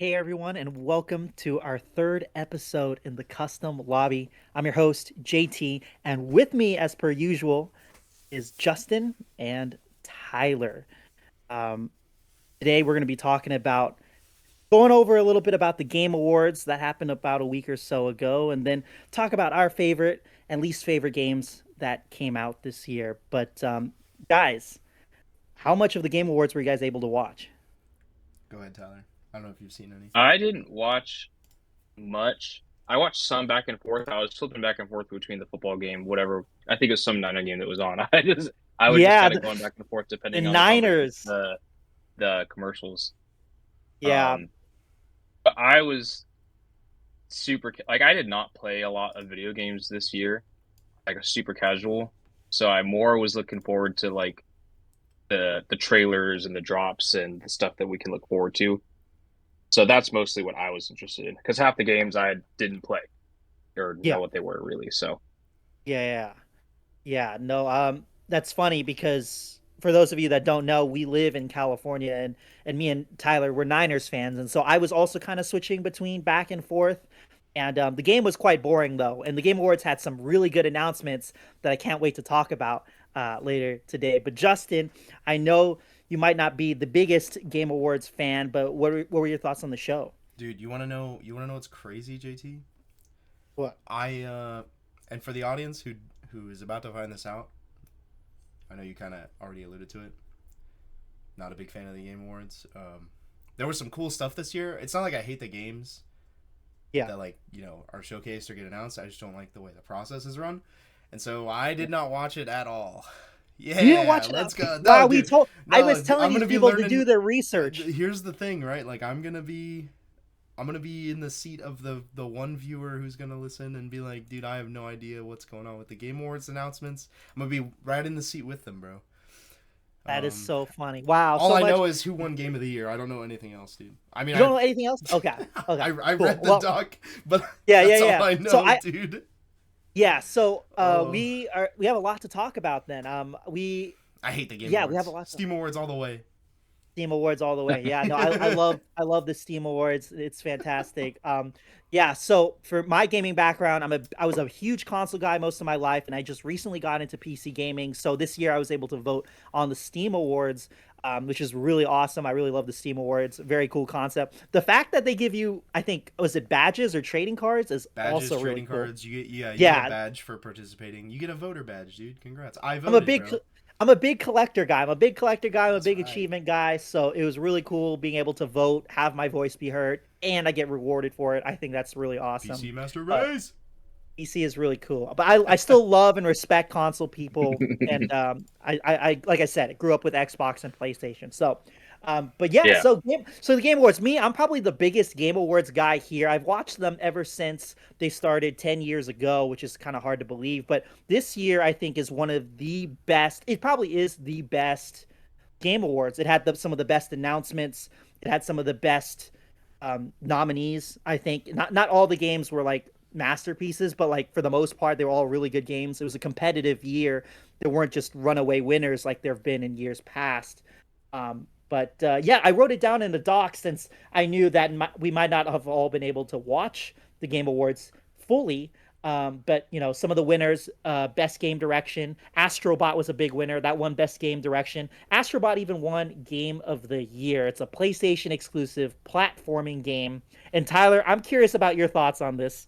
Hey everyone, and welcome to our third episode in the custom lobby. I'm your host, JT, and with me, as per usual, is Justin and Tyler. Um, Today, we're going to be talking about going over a little bit about the Game Awards that happened about a week or so ago, and then talk about our favorite and least favorite games that came out this year. But guys, how much of the Game Awards were you guys able to watch? Go ahead, Tyler. I don't know if you've seen any. I didn't watch much. I watched some back and forth. I was flipping back and forth between the football game, whatever. I think it was some Niner game that was on. I was just Yeah, kind of going back and forth the depending on Niners. the commercials. Yeah, Um, but I was super like I did not play a lot of video games this year, like a super casual. So I more was looking forward to like the trailers and the drops and the stuff that we can look forward to. So that's mostly what I was interested in because half the games I didn't play or yeah. know what they were really. So Yeah, yeah. No, that's funny because for those of you that don't know, we live in California and me and Tyler were Niners fans, and so I was also kind of switching between back and forth. And the game was quite boring though, and the Game Awards had some really good announcements that I can't wait to talk about later today. But Justin, I know you might not be the biggest Game Awards fan, but what were your thoughts on the show? Dude, you want to know? You want to know what's crazy, JT? What? I and for the audience who is about to find this out, I know you kind of already alluded to it. Not a big fan of the Game Awards. There was some cool stuff this year. It's not like I hate the games Yeah. that are showcased or get announced. I just don't like the way the process is run, and so I did not watch it at all. You didn't Yeah, watch it? let's go. No, Wow, we dude. told I No, was telling I'm these gonna be people to learning. do their research. Here's the thing, right? Like I'm gonna be in the seat of the one viewer who's gonna listen and be like, dude, I have no idea what's going on with the Game Awards announcements. I'm gonna be right in the seat with them, bro. That is Um, so funny. Wow, all so I much. know is who won Game of the Year. I don't know anything else, dude. I mean, You don't know anything else? Okay. I Okay. I Cool. read the Well, doc, but yeah, yeah, that's all yeah. I So know, I dude. yeah, so Oh, we have a lot to talk about then. I hate the Game Yeah, we have a Awards. lot to Steam Awards all the way. Steam Awards all the way. Yeah, no, I love the Steam Awards. It's fantastic. Yeah, so for my gaming background, I was a huge console guy most of my life, and I just recently got into PC gaming. So this year I was able to vote on the Steam Awards, which is really awesome. I really love the Steam Awards. Very cool concept. The fact that they give you, I think, was it badges or trading cards, is Badges, also really trading cool. cards. You get a Yeah, badge for participating. You get a voter badge, dude. Congrats. I I'm a voted, big bro. I'm a big collector guy. I'm a big collector guy. I'm a That's big right. achievement guy. So it was really cool being able to vote, have my voice be heard, and I get rewarded for it. I think that's really awesome. PC Master Uh, Race. PC is really cool, but I still love and respect console people. And like I said, I grew up with Xbox and PlayStation. But yeah, yeah, so the Game Awards. Me, I'm probably the biggest Game Awards guy here. I've watched them ever since they started 10 years ago, which is kind of hard to believe. But this year, I think, is one of the best. It probably is the best Game Awards. It had some of the best announcements. It had some of the best nominees. I think not all the games were like masterpieces, but like for the most part, they were all really good games. It was a competitive year. There weren't just runaway winners like there have been in years past. But yeah, I wrote it down in the doc since I knew that we might not have all been able to watch the Game Awards fully. But you know, some of the winners, best game direction. Astrobot was a big winner. That won best game direction. Astrobot even won Game of the Year. It's a PlayStation exclusive platforming game. And Tyler, I'm curious about your thoughts on this.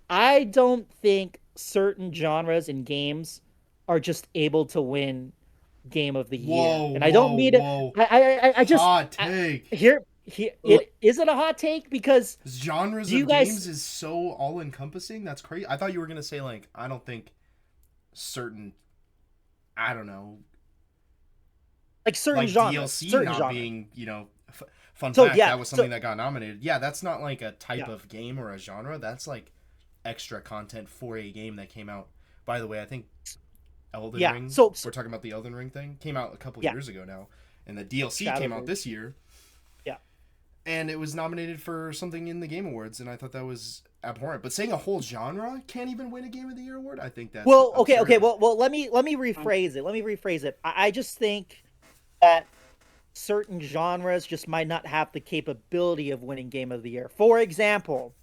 I don't think certain genres in games are just able to win Game of the Year, Whoa, and I don't whoa, mean to. whoa. I just Hot take. here it is it a hot take because Genres do you of guys games is so all encompassing. That's crazy. I thought you were gonna say like I don't think certain I don't know like like DLC certain not genres? being fun So fact yeah, that was so something that got nominated. Yeah, that's not like a type yeah, of game or a genre. That's like extra content for a game that came out. By the way, I think Elden yeah, Ring. so We're talking about the Elden Ring thing. Came out a couple yeah, years ago now, and the DLC Shadow came out Verge. this year, Yeah. and it was nominated for something in the Game Awards, and I thought that was abhorrent. But saying a whole genre can't even win a Game of the Year award, I think that's Well, okay. absurd. Well, let me rephrase it. Let me rephrase it. I just think that certain genres just might not have the capability of winning Game of the Year. For example,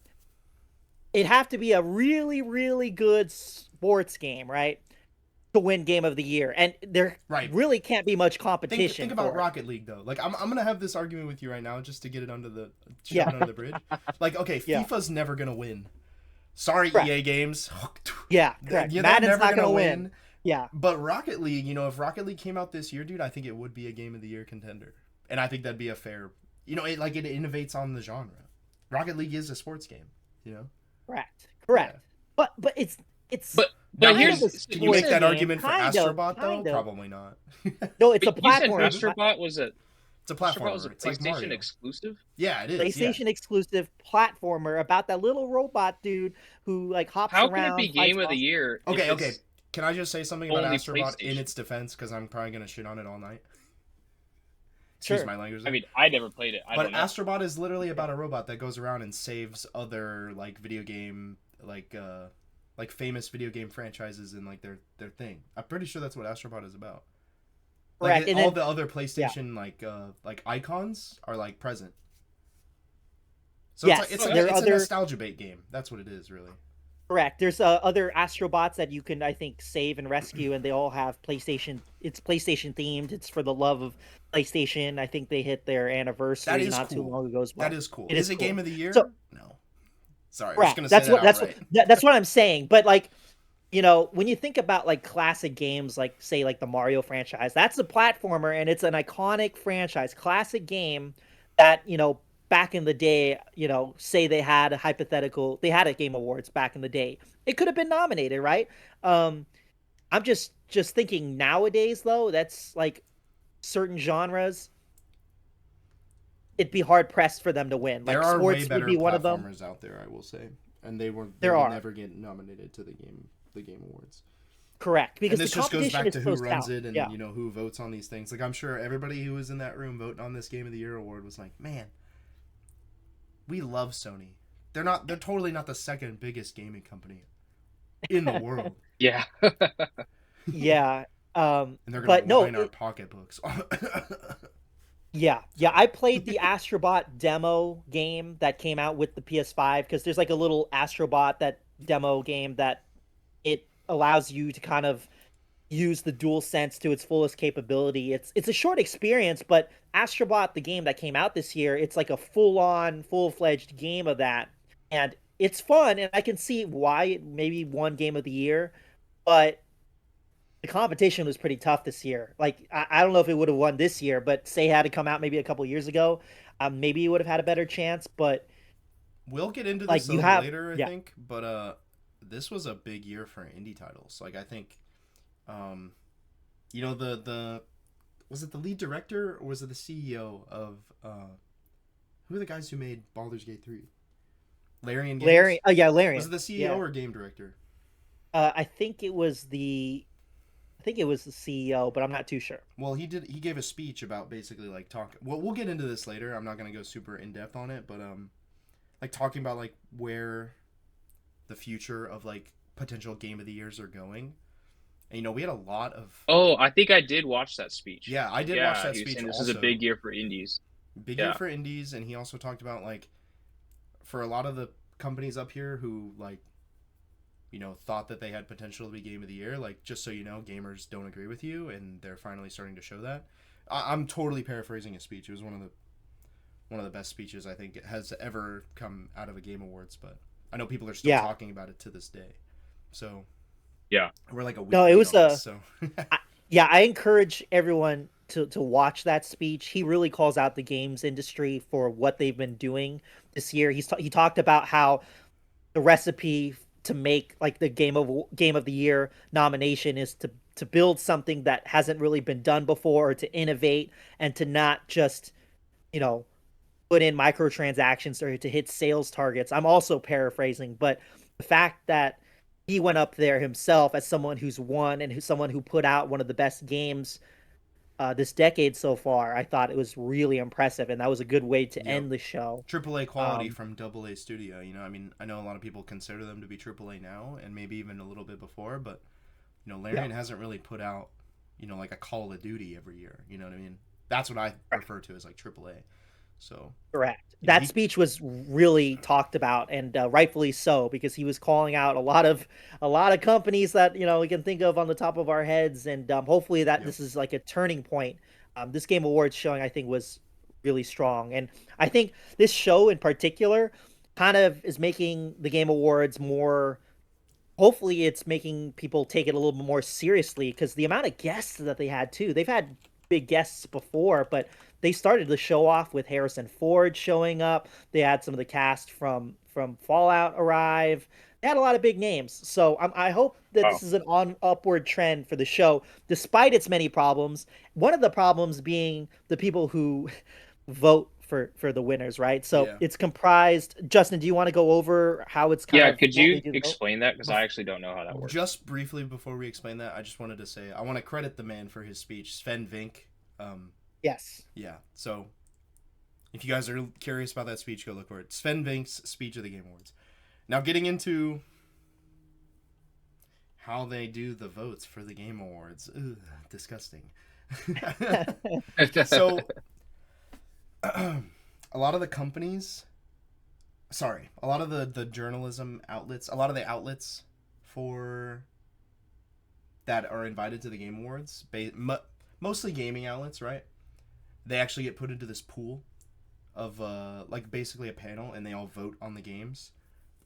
it'd have to be a really, really good sports game, right, to win Game of the Year, and there Right. really can't be much Think competition about for it. Rocket League though. Like I'm gonna have this argument with you right now just to get it under the shove Yeah, it under the bridge. Like okay, yeah, FIFA's never gonna win. Sorry, correct. EA Games. Yeah, correct. Yeah, they're Madden's never not gonna gonna win. win. Yeah, But Rocket League, you know, if Rocket League came out this year, dude, I think it would be a Game of the Year contender, and I think that'd be a fair. You know, it innovates on the genre. Rocket League is a sports game. You know. correct, Yeah. correct. But it's But Now, kind of here's a can you make sports that game, argument for kind of, Astrobot though? kind of. Probably not. No, it's a but you said platform. Astrobot was a It's a Astrobot was a platformer. It's like PlayStation Mario. exclusive. Yeah, it is. Yeah. PlayStation exclusive platformer about that little robot dude who like hops How can it be around, fights Game of the monsters. Year if Okay. Okay. it's Can I just say something about only Astrobot in PlayStation? its defense? Because I'm probably gonna shit on it all night. Excuse Sure. my language. I mean, I never played it. I But don't know. Astrobot is literally about a robot that goes around and saves other like video game like famous video game franchises and like their thing. I'm pretty sure that's what Astrobot is about. Like Correct. And all then, the other PlayStation like icons are like present. So yes, it's there are a other nostalgia bait game. That's what it is really. correct. There's other Astrobots that you can, I think, save and rescue, and they all have PlayStation. It's PlayStation themed. It's for the love of PlayStation. I think they hit their That anniversary is not too cool. long ago as well. That is cool. It Is is it cool. Game of the Year? So, No. Sorry, I was correct. gonna say that outright. That's what I'm saying. But like, you know, when you think about like classic games, like say like the Mario franchise, that's a platformer and it's an iconic franchise, classic game that, you know, back in the day, you know, say they had a Game Awards back in the day. It could have been nominated, right? I'm just thinking nowadays though, that's like certain genres, it'd be hard pressed for them to win. There Like are way sports would better be one of them. platformers out there, I will say, and they There will are. never get nominated to the Game Awards. Correct. And Because the this just goes competition back is to so who runs stout. it and Yeah. you know who votes on these things. Like I'm sure everybody who was in that room voting on this Game of the Year award was like, man, we love Sony. They're totally not the second biggest gaming company in the world, Yeah. Yeah. and they're gonna But no, line our pocketbooks. yeah, yeah. I played the Astrobot demo game that came out with the PS5 because there's like a little Astrobot that demo game that it allows you to kind of use the dual sense to its fullest capability. It's a short experience, but Astrobot, the game that came out this year, it's like a full-on, full-fledged game of that, and it's fun. And I can see why it maybe won Game of the Year, but the competition was pretty tough this year. Like I don't know if it would have won this year, but say it had to come out maybe a couple years ago, maybe you would have had a better chance. But We'll get into like this a you little have, later, I yeah, think, but this was a big year for indie titles. Like I think, um, you know the was it the lead director or was it the CEO of who are the guys who made Baldur's Gate 3? Larian Games? Larry. Oh yeah, Larry. Was it the CEO Yeah. or game director? I think it was the CEO, but I'm not too sure. Well, he gave a speech about basically like talk. Well, we'll get into this later. I'm not gonna go super in depth on it, but like talking about like where the future of like potential game of the years are going. And you know, we had a lot of Oh, I think I did watch that speech. yeah, I did watch Yeah, that he was speech saying this also. is a big year for indies. Big year Yeah. for indies, and he also talked about like for a lot of the companies up here who like you know thought that they had potential to be game of the year, like just so you know, gamers don't agree with you, and they're finally starting to show that. I'm totally paraphrasing his speech. It was one of the best speeches I think has ever come out of a Game Awards, but I know people are still Yeah. talking about it to this day. So Yeah. we're like a week No, it late was on this, so yeah, I encourage everyone to watch that speech. He really calls out the games industry for what they've been doing this year. He talked about how the recipe to make like the game of the year nomination is to build something that hasn't really been done before, or to innovate, and to not just, you know, put in microtransactions or to hit sales targets. I'm also paraphrasing, but the fact that he went up there himself as someone who's won and who's someone who put out one of the best games this decade so far, I thought it was really impressive, and that was a good way to yep. end the show. AAA quality Um, from AA studio. You know, I mean, I know a lot of people consider them to be AAA now, and maybe even a little bit before, but you know, Larian hasn't really put out, you know, like a Call of Duty every year. You know what I mean? That's what I refer to as like AAA. So Correct. you know That he speech was really talked about, and rightfully so, because he was calling out a lot of companies that we can think of on the top of our heads, and hopefully that yep this is like a turning point. This Game Awards showing, I think, was really strong, and I think this show in particular kind of is making the Game Awards more. Hopefully, it's making people take it a little bit more seriously because the amount of guests that they had too. They've had big guests before, but they started the show off with Harrison Ford showing up. They had some of the cast from Fallout arrive. They had a lot of big names. So I hope that this Wow. is an on upward trend for the show, despite its many problems. One of the problems being the people who vote for the winners, right? So yeah. it's comprised. Justin, do you want to go over how it's kind Yeah, of could what they you do the vote? explain that? Because I Bef- actually don't know how that works. just briefly before we explain that, I just wanted to say I want to credit the man for his speech, Sven Vink. Um, Yes. yeah. So if you guys are curious about that speech, go look for it. Sven Vink's speech of the Game Awards. Now getting into how they do the votes for the Game Awards. Ugh, disgusting. So a lot of the companies, sorry, a lot of the journalism outlets, a lot of the outlets for that are invited to the Game Awards, mostly gaming outlets, right? They actually get put into this pool of like basically a panel, and they all vote on the games,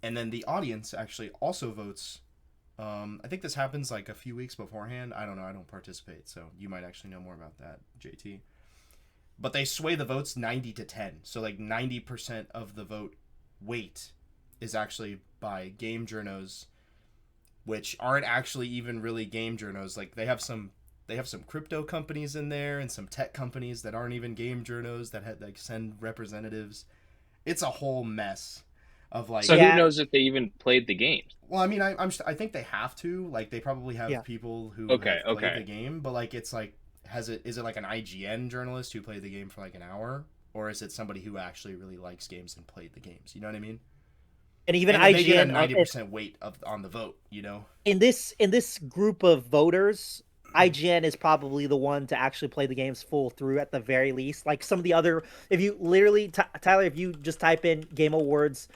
and then the audience actually also votes. I think this happens like a few weeks beforehand. I don't know. I don't participate, so you might actually know more about that, JT. But they sway the votes 90-10. So like 90% of the vote weight is actually by game journos, which aren't actually even really game journos. Like they have some crypto companies in there and some tech companies that aren't even game journos that had like send representatives. It's a whole mess of like. So who Yeah. knows if they even played the games? Well, I mean, I think they have to. Like, they probably have Yeah. people who Okay, have played the okay. game, but like, it's like, is it like an IGN journalist who played the game for like an hour, or is it somebody who actually really likes games and played the games? You know what I mean? And even And then they get a IGN 90% weight on the vote. in this group of voters, IGN is probably the one to actually play the games full through at the very least. Like some of the other, if you literally, Tyler, if you just type in Game Awards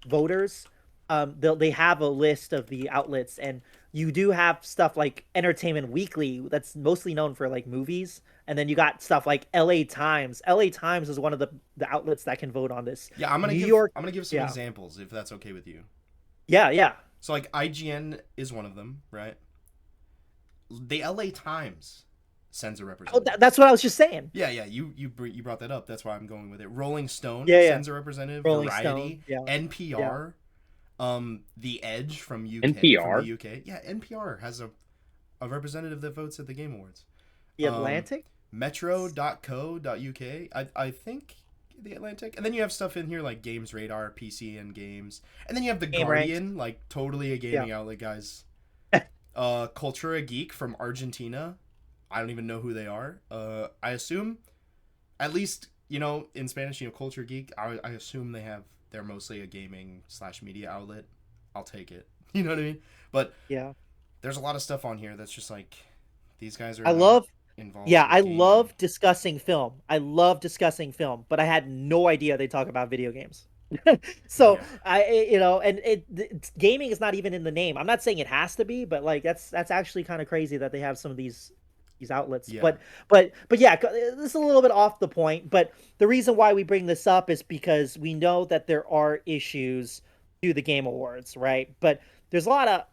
voters, they have a list of the outlets, and you do have stuff like Entertainment Weekly that's mostly known for like movies, and then you got stuff like LA Times. LA Times is one of the outlets that can vote on this. Yeah, I'm gonna New give York, I'm gonna give some yeah, examples if that's okay with you. yeah, yeah. So like IGN is one of them, right? The LA Times sends a Oh, representative. that's what I was just saying. Yeah, yeah, you brought that up. That's why I'm going with it. Rolling Stone Yeah, yeah. sends a representative. Rolling Stone, Variety, yeah, yeah. NPR, The Edge from the NPR? UK. Yeah, NPR has a representative that votes at the Game Awards. The Um, Atlantic. Metro.co.uk. I think the Atlantic. And then you have stuff in here like Games Radar, PC and Games. And then you have the Game ranked. Guardian, like totally a Yeah. gaming outlet, guys. Cultura Geek from Argentina. I don't even know who they are. I assume, at least in Spanish, Culture Geek. I assume they're mostly a gaming / media outlet. I'll take it. You know what I mean? But Yeah. there's a lot of stuff on here that's just like these guys are I not love involved yeah, with I gaming. love discussing film. I love discussing film, but I had no idea they talk about video games. So Yeah, and gaming is not even in the name. I'm not saying it has to be, but like that's actually kind of crazy that they have some of these outlets. yeah, But yeah, this is a little bit off the point. But the reason why we bring this up is because we know that there are issues to the Game Awards, right? But there's a lot of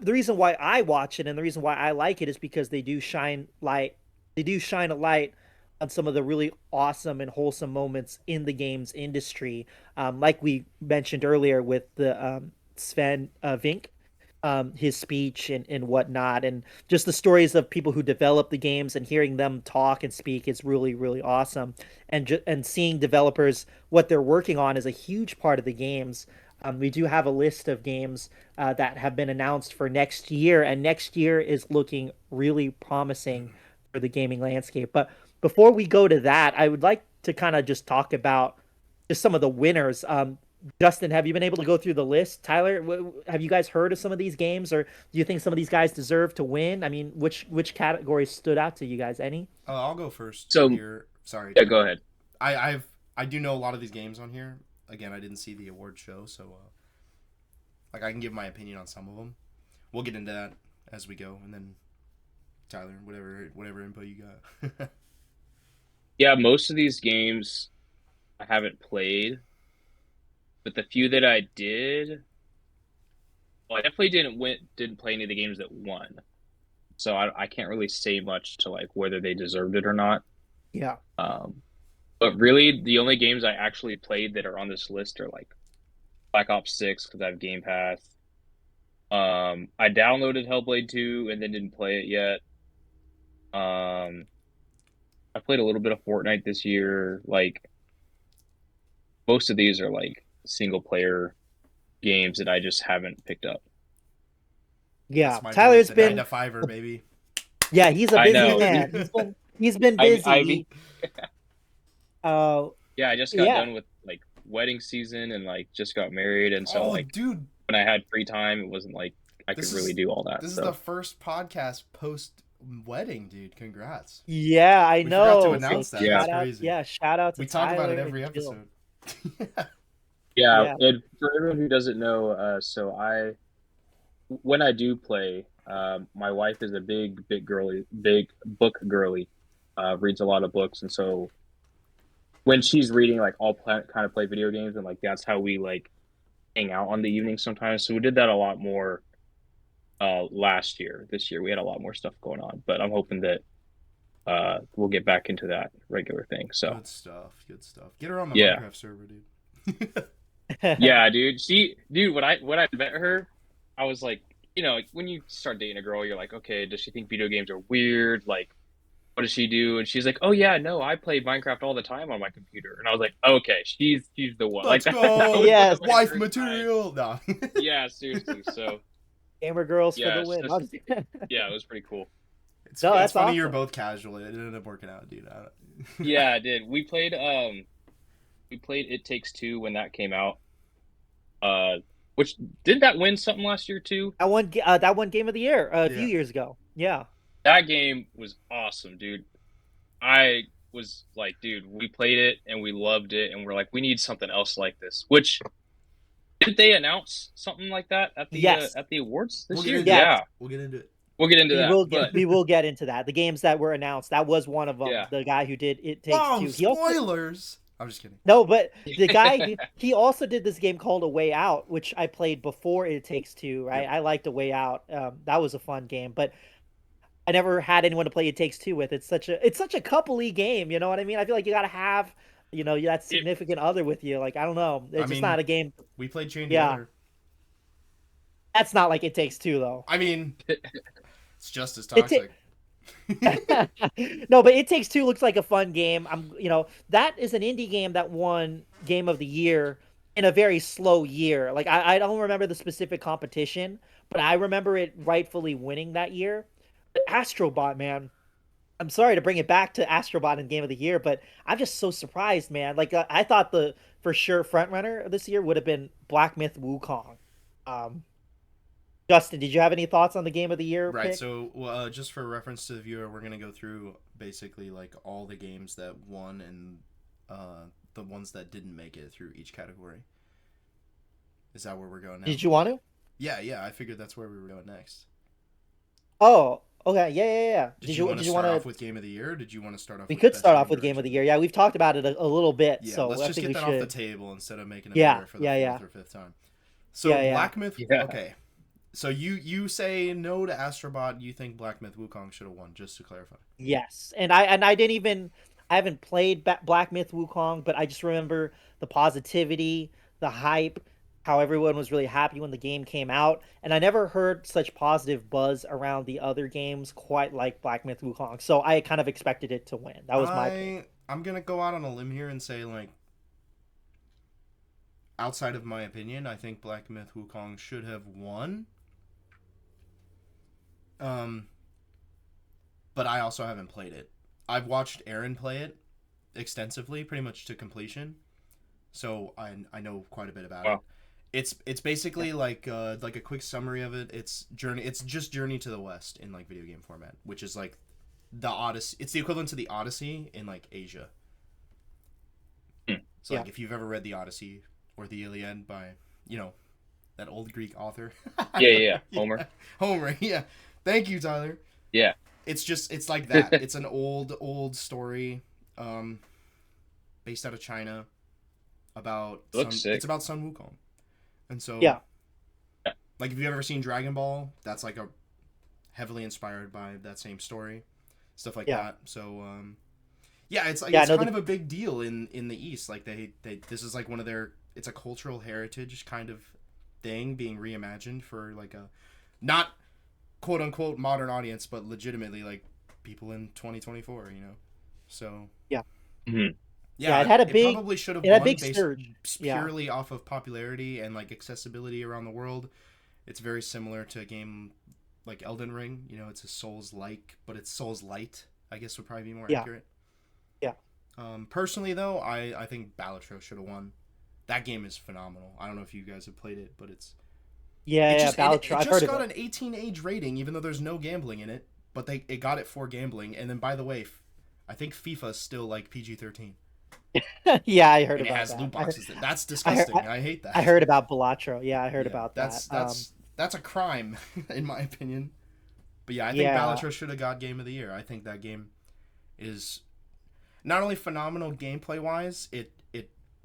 the reason why I watch it and the reason why I like it is because they do shine a light on some of the really awesome and wholesome moments in the games industry, like we mentioned earlier with the Sven Vink, his speech and whatnot, and just the stories of people who develop the games and hearing them talk and speak is really really awesome, and seeing developers what they're working on is a huge part of the games. We do have a list of games that have been announced for next year, and next year is looking really promising for the gaming landscape. But before we go to that, I would like to kind of just talk about just some of the winners. Justin, have you been able to go through the list? Tyler, have you guys heard of some of these games, or do you think some of these guys deserve to win? I mean, which categories stood out to you guys? Any? I'll go first So here. Sorry, yeah, Tyler. go ahead. I do know a lot of these games on here. Again, I didn't see the award show, so like I can give my opinion on some of them. We'll get into that as we go, and then Tyler, whatever info you got. Yeah, most of these games I haven't played, but the few that I did, well, I definitely didn't play any of the games that won. So I can't really say much to like whether they deserved it or not. Yeah. Um, but really, the only games I actually played that are on this list are like Black Ops 6 because I have Game Pass. I downloaded Hellblade 2 and then didn't play it yet. Um, I played a little bit of Fortnite this year. Like most of these are like single player games that I just haven't picked up. Yeah. That's my boy, Tyler's the 9 been to 5er, baby. yeah, he's a I busy know. man. He's been I busy. mean, Uh yeah, I just got yeah. done with like wedding season and like just got married, and so Oh, like dude, when I had free time, it wasn't like I could this really is do all that. this is the So first podcast post wedding, dude. Congrats. Yeah, I We forgot to know. So announce that. yeah, That's shout out, crazy. yeah, shout out to We talk about it Tyler and every Jill. episode. yeah. Yeah. And for everyone who doesn't know, so I when I do play, my wife is a big book girly, reads a lot of books, and so when she's reading, like kind of play video games, and like that's how we like hang out on the evenings sometimes. So we did that a lot more last year. This year we had a lot more stuff going on, but I'm hoping that we'll get back into that regular thing. So Good stuff. Good stuff. Get her on the yeah, Minecraft server, dude. yeah, dude. Dude, when I met her, I was like, like when you start dating a girl, you're like, okay, does she think video games are weird? Like, what does she do? And she's like, oh yeah, no, I play Minecraft all the time on my computer. And I was like, okay, she's the one. Like Let's that was go, one Yes, of my wife first eyes. material. No. Yeah, seriously. So gamer girls for yeah, the it's win. just yeah, it was pretty cool. No, It's that's funny you're awesome. both casual. It ended up working out, dude. Yeah, I did. We played It Takes Two when that came out. Uh, which did that win something last year too? That one game of the year a few Yeah. years ago. Yeah. That game was awesome, dude. I was like, dude, we played it and we loved it, and we're like, we need something else like this. Which didn't they announce something like that Yes. at the awards We'll this get year? into it. Yes. Yeah, We'll get into it. we'll get into We that. will get But we will get into that. The games that were announced, that was one of them. yeah, The guy who did It Takes Oh, Two. He also spoilers! I'm just kidding. no, but the guy he also did this game called A Way Out, which I played before It Takes Two. Right, Yep. I liked A Way Out. That was a fun game, but I never had anyone to play It Takes Two with. It's such a coupley game. You know what I mean? I feel like you gotta have that it, significant other with you. Like I don't know, I it's just mean, not a game. we played Chain Yeah, together. that's not like It Takes Two though. I mean, it's just as It ta- toxic. no, but It Takes Two looks like a fun game. That is an indie game that won Game of the Year in a very slow year. Like I don't remember the specific competition, but I remember it rightfully winning that year. But Astrobot, man, I'm sorry to bring it back to Astrobot in Game of the Year, but I'm just so surprised, man. Like I thought the for sure front runner this year would have been Black Myth Wukong. Um, Justin, did you have any thoughts on the Game of the Year Right. pick? So, just for reference to the viewer, we're gonna go through basically like all the games that won and the ones that didn't make it through each category. Is that where we're going now? Did you want to? Yeah, yeah. I figured that's where we were going next. Oh, okay. Yeah, yeah, yeah. Did you want to did you start want off to? with Game of the Year? Or did you want to start off We with could Best start Game off with Game of the Direction? Year. Yeah, we've talked about it a little bit, Yeah, so let's I just think get we that off the should. table instead of making it Yeah, better for the yeah, fourth yeah, or fifth time. So yeah, yeah. Black Myth. yeah. Okay. So you say no to Astrobot. You think Black Myth Wukong should have won? Just to clarify. Yes, and I didn't even I haven't played Black Myth Wukong, but I just remember the positivity, the hype, how everyone was really happy when the game came out, and I never heard such positive buzz around the other games quite like Black Myth Wukong. So I kind of expected it to win. That was my pick. I'm gonna go out on a limb here and say like outside of my opinion, I think Black Myth Wukong should have won. Um, but I also haven't played it. I've watched Aaron play it extensively, pretty much to completion. so I know quite a bit about it. Wow. It's basically like a quick summary of it. It's just Journey to the West in like video game format, which is like the Odyssey. It's the equivalent to the Odyssey in like Asia. Hmm. So like if you've ever read the Odyssey or the Iliad by, you know, that old Greek author. Yeah. Yeah. Homer. Homer, yeah. Thank you, Tyler. Yeah. It's like that. It's an old story, um, based out of China about Looks It's sick. about Sun Wukong, and so Yeah. like if you've ever seen Dragon Ball, that's like a heavily inspired by that same story, stuff like Yeah. that. So yeah, it's like Yeah. it's No. kind of a big deal in the East. Like they this is like one of their it's a cultural heritage kind of thing being reimagined for like a not quote unquote modern audience, but legitimately like people in 2024. You know, so Yeah. Hmm. Yeah. yeah, it probably should have It had a won big based surge. Yeah. purely off of popularity and like accessibility around the world. It's very similar to a game like Elden Ring. You know, it's a Souls like, but it's Souls light. I guess would probably be more Yeah. accurate. Yeah. Personally, though, I think Balatro should have won. That game is phenomenal. I don't know if you guys have played it, but Yeah. Yeah. Balatro. it I've heard just of got it. an 18 age rating, even though there's no gambling in it. But it got it for gambling. And then by the way, I think FIFA's still like PG-13, Yeah. I heard and it about has that. loot boxes. That's I heard, disgusting. I hate I that. heard about Balatro. Yeah. I heard Yeah, about that. that's a crime in my opinion. But yeah, I think Yeah. Balatro should have got Game of the Year. I think that game is not only phenomenal gameplay wise, it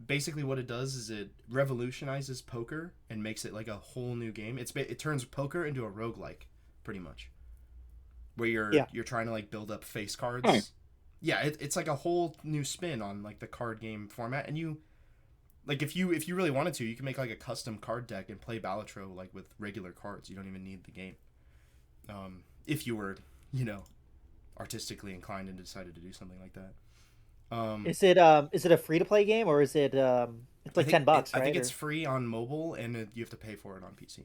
basically what it does is it revolutionizes poker and makes it like a whole new game. It turns poker into a roguelike, pretty much. Where Yeah. you're trying to like build up face Hmm. cards. Yeah, it's like a whole new spin on like the card game format, and you like if you really wanted to, you can make like a custom card deck and play Balatro like with regular cards. You don't even need the game. If you were, you know, artistically inclined and decided to do something like that. Is it a free to play game or is it it's like $10, I think right? it's Or free on mobile and you have to pay for it on PC.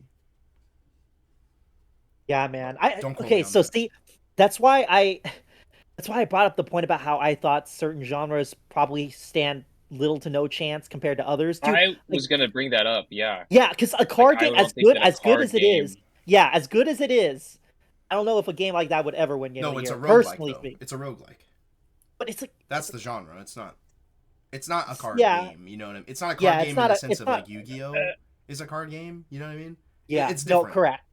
yeah, man. But I don't quote me okay, on so that. see, that's why I that's why I brought up the point about how I thought certain genres probably stand little to no chance compared to others, dude. I Like, was gonna bring that up. Yeah. yeah, because a Like card I game don't think that a as good as card it is, game. yeah, as good as it is, I don't know if a game like that would ever win Game of No, the it's a Year, roguelike personally though. speaking. It's a roguelike. But it's like, That's the genre. It's not a card yeah, game, you know what I mean? It's not a card yeah, it's game in not the a, sense it's of not, like Yu-Gi-Oh is a card game, you know what I mean? yeah, It's no, different. correct.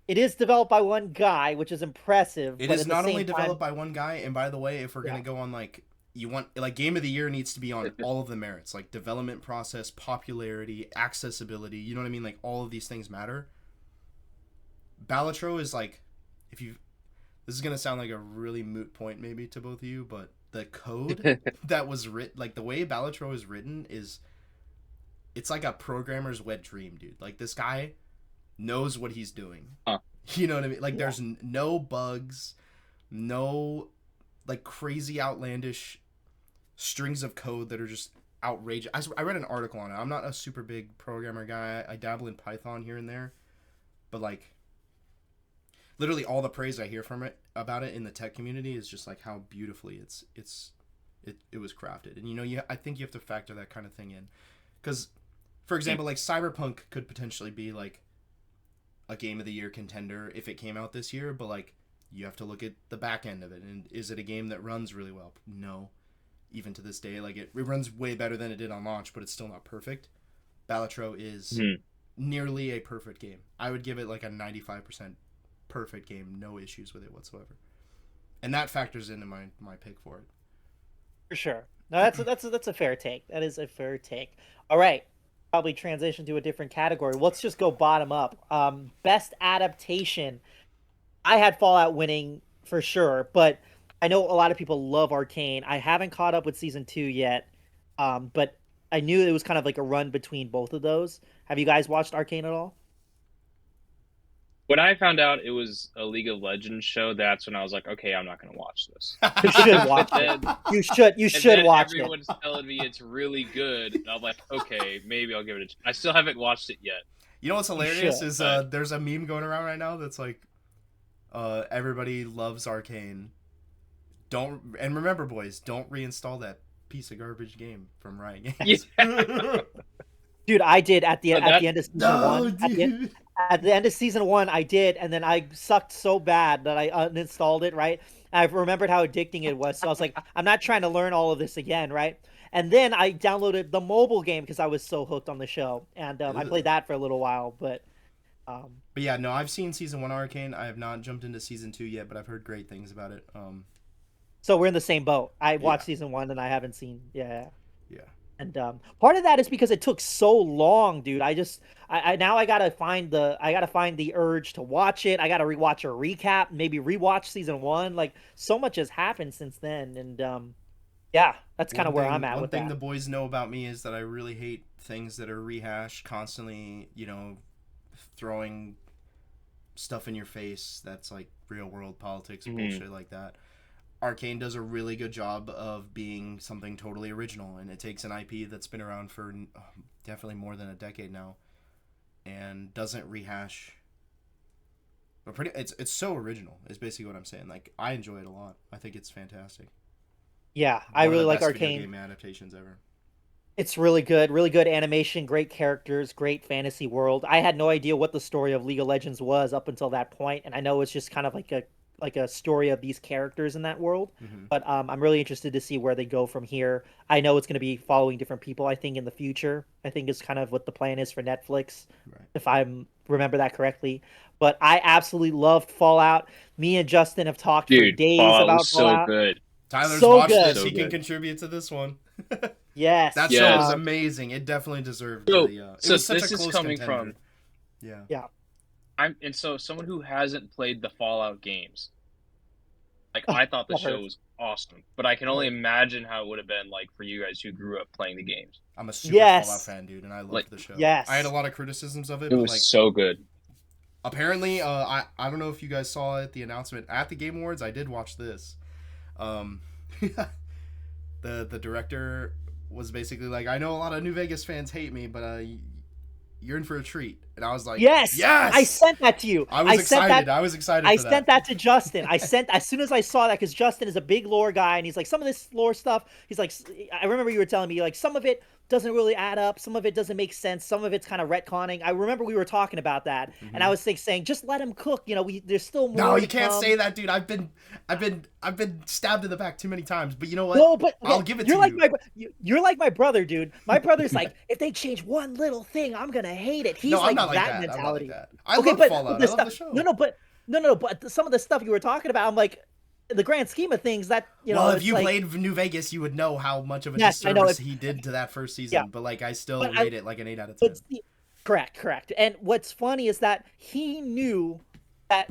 It is developed by one guy, which is impressive, It but is at the not only same time, developed by one guy, and by the way, if we're yeah, gonna go on like you want like Game of the Year needs to be on all of the merits, like development process, popularity, accessibility, you know what I mean? Like all of these things matter. Balatro is like if you this is gonna sound like a really moot point maybe to both of you, but the code that was written like the way Balatro is written is it's like a programmer's wet dream, dude. Like this guy knows what he's doing. Huh. You know what I mean? Like yeah, there's no bugs, no like crazy outlandish strings of code that are just outrageous. I read an article on it. I'm not a super big programmer guy. I dabble in Python here and there, but like literally all the praise I hear from it about it in the tech community is just like how beautifully it was crafted. And you know, I think you have to factor that kind of thing in because, for example, like Cyberpunk could potentially be like a Game of the Year contender if it came out this year, but like you have to look at the back end of it. And is it a game that runs really well? No. Even to this day, like it runs way better than it did on launch, but it's still not perfect. Balatro is Hmm. nearly a perfect game. I would give it like a 95% perfect game, no issues with it whatsoever. And that factors into my pick for it. for sure. No, that's a fair take. That is a fair take. All right, probably transition to a different category. Let's just go bottom up. Best adaptation. I had Fallout winning for sure, but I know a lot of people love Arcane. I haven't caught up with season 2 yet, but I knew it was kind of like a run between both of those. Have you guys watched Arcane at all? When I found out it was a League of Legends show, that's when I was like, okay, I'm not gonna watch this. You should And watch it. then You and should then watch it. everyone's telling me it's really good. And I'm like, okay, maybe I'll give it a. I still haven't watched it yet. You know what's You hilarious should. is But there's a meme going around right now that's like everybody loves Arcane. Don't and remember boys, don't reinstall that piece of garbage game from Riot Yeah. Games. Dude, I did at the So at that the end of season No, one. dude. At the end of season one, I did, and then I sucked so bad that I uninstalled it. Right, I remembered how addicting it was, so I was like, I'm not trying to learn all of this again. Right, and then I downloaded the mobile game because I was so hooked on the show, and I Ugh. played that for a little while. Um, But yeah, no, I've seen season 1 Arcane. I have not jumped into season 2 yet, but I've heard great things about it. so we're in the same boat. I Yeah, watched season one, and I haven't seen. Yeah. yeah. And part of that is because it took so long, dude. I now I gotta find the urge to watch it. I gotta rewatch a recap, maybe rewatch season one. Like so much has happened since then, and yeah, that's kind of where I'm at One with thing that. the boys know about me is that I really hate things that are rehashed, constantly, throwing stuff in your face that's like real world politics Mhm. bullshit like that. Arcane does a really good job of being something totally original, and it takes an IP that's been around for definitely more than a decade now, and doesn't rehash. But it's so original. Is basically what I'm saying. Like I enjoy it a lot. I think it's fantastic. Yeah, I One of really the like best video Arcane. game adaptations ever. It's really good animation, great characters, great fantasy world. I had no idea what the story of League of Legends was up until that point, and I know it's just kind of like a story of these characters in that world. Hmm. But I'm really interested to see where they go from here. I know it's going to be following different people. I think in the future, I think is kind of what the plan is for Netflix, Right. if I remember that correctly. But I absolutely loved Fallout. Me and Justin have talked for Dude, days Fallout was about so Fallout. good. Tyler's So watched good. this. So He can good. contribute to this one. That Yes. show was Yes. amazing. It definitely deserved So the. It so was such this a is close coming contender. from Yeah. Yeah. so someone who hasn't played the Fallout games. Like I thought the That show hurts. was awesome, but I can That only hurts. imagine how it would have been like for you guys who grew up playing the games. I'm a super Fallout Yes. fan, dude, and I Like loved the show. I had a Yes. lot of criticisms of it, it but was like so good. apparently, I don't know if you guys saw it, the announcement at the Game Awards. I did watch this. Um, the director was basically like, I know a lot of New Vegas fans hate me, but you're in for a treat. And I was like, Yes. I yes. sent that to you. I was Sent that excited. I was excited I for sent that. that to Justin. I sent as soon as I saw that because Justin is a big lore guy and he's like some of this lore stuff. He's like, I remember you were telling me like some of it doesn't really add up, some of it doesn't make sense, some of it's kind of retconning. I remember we were talking about that, and I Hmm. was saying just let him cook. You know, there's still No, more you to can't come. say that, dude. I've been stabbed in the back too many times. But you know what? No, but I'll okay, give it you're to like you. you're like my brother, dude. My brother's like, if they change one little thing, I'm gonna hate it. No, He's I'm like not like that that. I'm not like mentality. that. I Okay, love but Fallout. the I love stuff, the show. no, but some of the stuff you were talking about, I'm like, in the grand scheme of things, that Well, if it's you like, played New Vegas, you would know how much of a yes, I know disservice it's he did to that first yeah, season. But like, I still but I rate it like an 8 out of 10. but see, correct. And what's funny is that he knew that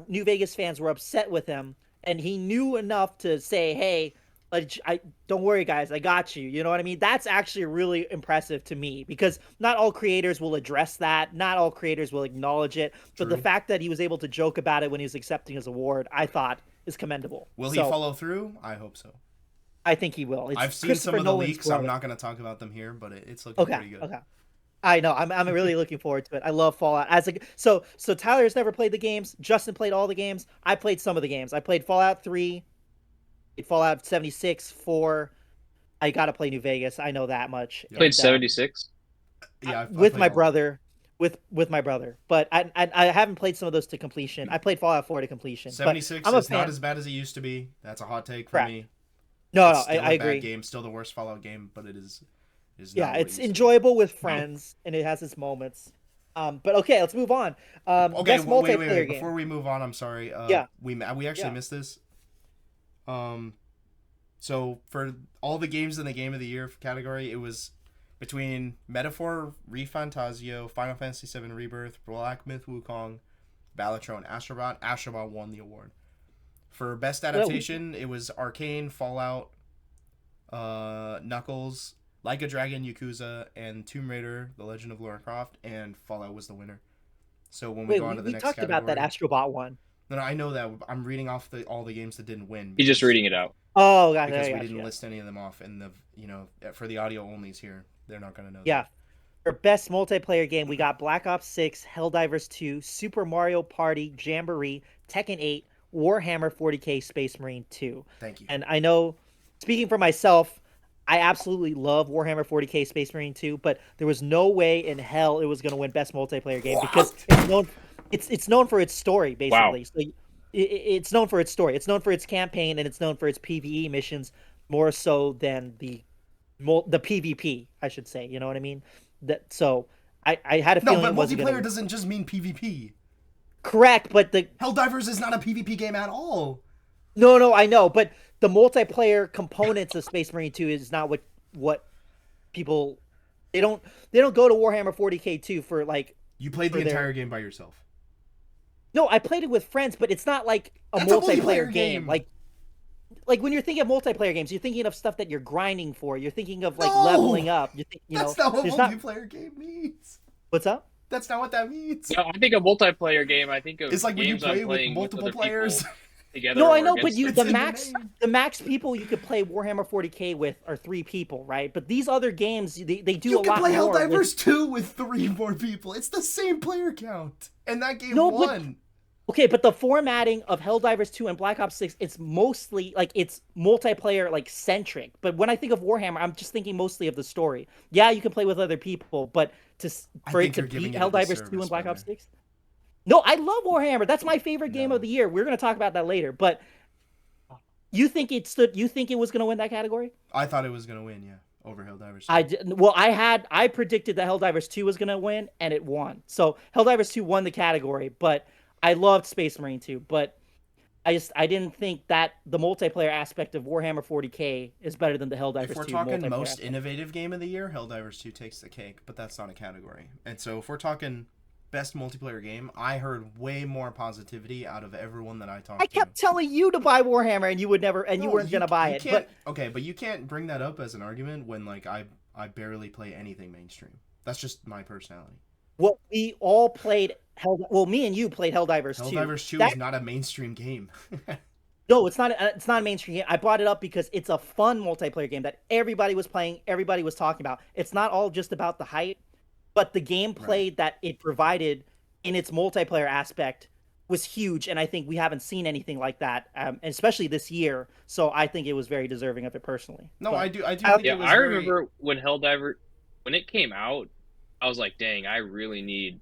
New Vegas fans were upset with him, and he knew enough to say, "Hey, I don't worry, guys, I got you." You know what I mean? That's actually really impressive to me because not all creators will address that, not all creators will acknowledge it. But the True. fact that he was able to joke about it when he was accepting his award, I thought is commendable. Will he So follow through? I hope so. I think he will. It's I've seen some Christopher of the Nolan's leaks. I'm brother. not going to talk about them here, but it's looking Okay, pretty good. okay. I know. I'm really looking forward to it. I love Fallout. So Tyler's never played the games. Justin played all the games. I played some of the games. I played Fallout 3, Fallout 76, 4. I got to play New Vegas. I know that much. Yeah. Played And 76. Yeah, I've with played my all. brother, with my brother. But I haven't played some of those to completion. I played Fallout 4 to completion. But 76 I'm a is not fan. as bad as it used to be. That's a hot take for Correct. me. No, It's no, still I a bad agree. game, still the worst Fallout game, but it is not Yeah, what it it's used to be. enjoyable with friends and it has its moments. But okay, let's move on. Okay, Best well, multiplayer wait. game. Before we move on, I'm sorry. Yeah. We actually Yeah. missed this. So for all the games in the Game of the Year category, it was between Metaphor, ReFantazio, Final Fantasy VII Rebirth, Black Myth Wukong, Balatron, Astrobot. Astrobot won the award. For best adaptation, it was Arcane, Fallout, Knuckles, Like a Dragon, Yakuza, and Tomb Raider: The Legend of Lara Croft, and Fallout was the winner. So when we Wait, go on to the we next talked about that category, Astrobot one. no, I know that I'm reading off all the games that didn't win He's just because reading it out. Oh, God, because I we got didn't you. list any of them off, and for the audio onlys here, they're not gonna know. Yeah. For best multiplayer game, we got Black Ops 6, Helldivers 2, Super Mario Party, Jamboree, Tekken 8, Warhammer 40K, Space Marine 2. Thank you. And I know speaking for myself, I absolutely love Warhammer 40K Space Marine 2, but there was no way in hell it was going to win best multiplayer game because What? it's known for its story Wow. basically. So it's known for its story. It's known for its campaign and it's known for its PvE missions more so than the PvP, I should say. You know what I mean? That so I had a No, feeling but it wasn't going to multiplayer win. doesn't just mean PvP. Correct, but the Helldivers is not a PvP game at all. no, I know, but the multiplayer components of Space Marine 2 is not what people they don't they don't go to Warhammer 40K 2 for like You played the for their entire game by yourself. no, I played it with friends, but it's not like a That's a multiplayer multiplayer game. game. Like when you're thinking of multiplayer games, you're thinking of stuff that you're grinding for. You're thinking of like No, leveling up. that's not what there's not multiplayer game means. what's up? That's not what that means. No, I think a multiplayer game. I think of It's like when you games I'm play with playing with multiple other players. people together No, I or know, but against you them. It's in the name. the max people you could play Warhammer 40K with are 3 people, right? But these other games they do You a can lot play more. Helldivers 2 with 3 more people. It's the same player count. And that game No, but won. okay, but the formatting of Helldivers 2 and Black Ops 6, it's mostly like it's multiplayer like centric. But when I think of Warhammer, I'm just thinking mostly of the story. Yeah, you can play with other people, but I for it think to you're giving beat it a Helldivers 2 disservice, and Black brother. Ops 6? No, I love Warhammer. That's my favorite game of No. the year. We're going to talk about that later, but you think it was going to win that category? I thought it was going to win, yeah, over Helldivers 2. I did, well, I predicted that Helldivers 2 was going to win and it won. So, Helldivers 2 won the category, but I loved Space Marine 2, but I didn't think that the multiplayer aspect of Warhammer 40K is better than the Helldivers If we're 2 talking multiplayer most aspect. innovative game of the year, Helldivers 2 takes the cake, but that's not a category. And so if we're talking best multiplayer game, I heard way more positivity out of everyone that I I talked to. kept telling you to buy Warhammer and you would never and you No, weren't going to buy you it. can't, But okay, but you can't bring that up as an argument when like I barely play anything mainstream. That's just my personality. well, we all played well, me and you played Helldivers 2. Helldivers 2 That is not a mainstream game. No, it's not a mainstream game. I brought it up because it's a fun multiplayer game that everybody was playing, everybody was talking about. It's not all just about the hype, but the gameplay Right. that it provided in its multiplayer aspect was huge, and I think we haven't seen anything like that, especially this year. So I think it was very deserving of it personally. No, But I do I, think Yeah, it was I very remember when Helldiver when it came out, I was like, dang, I really need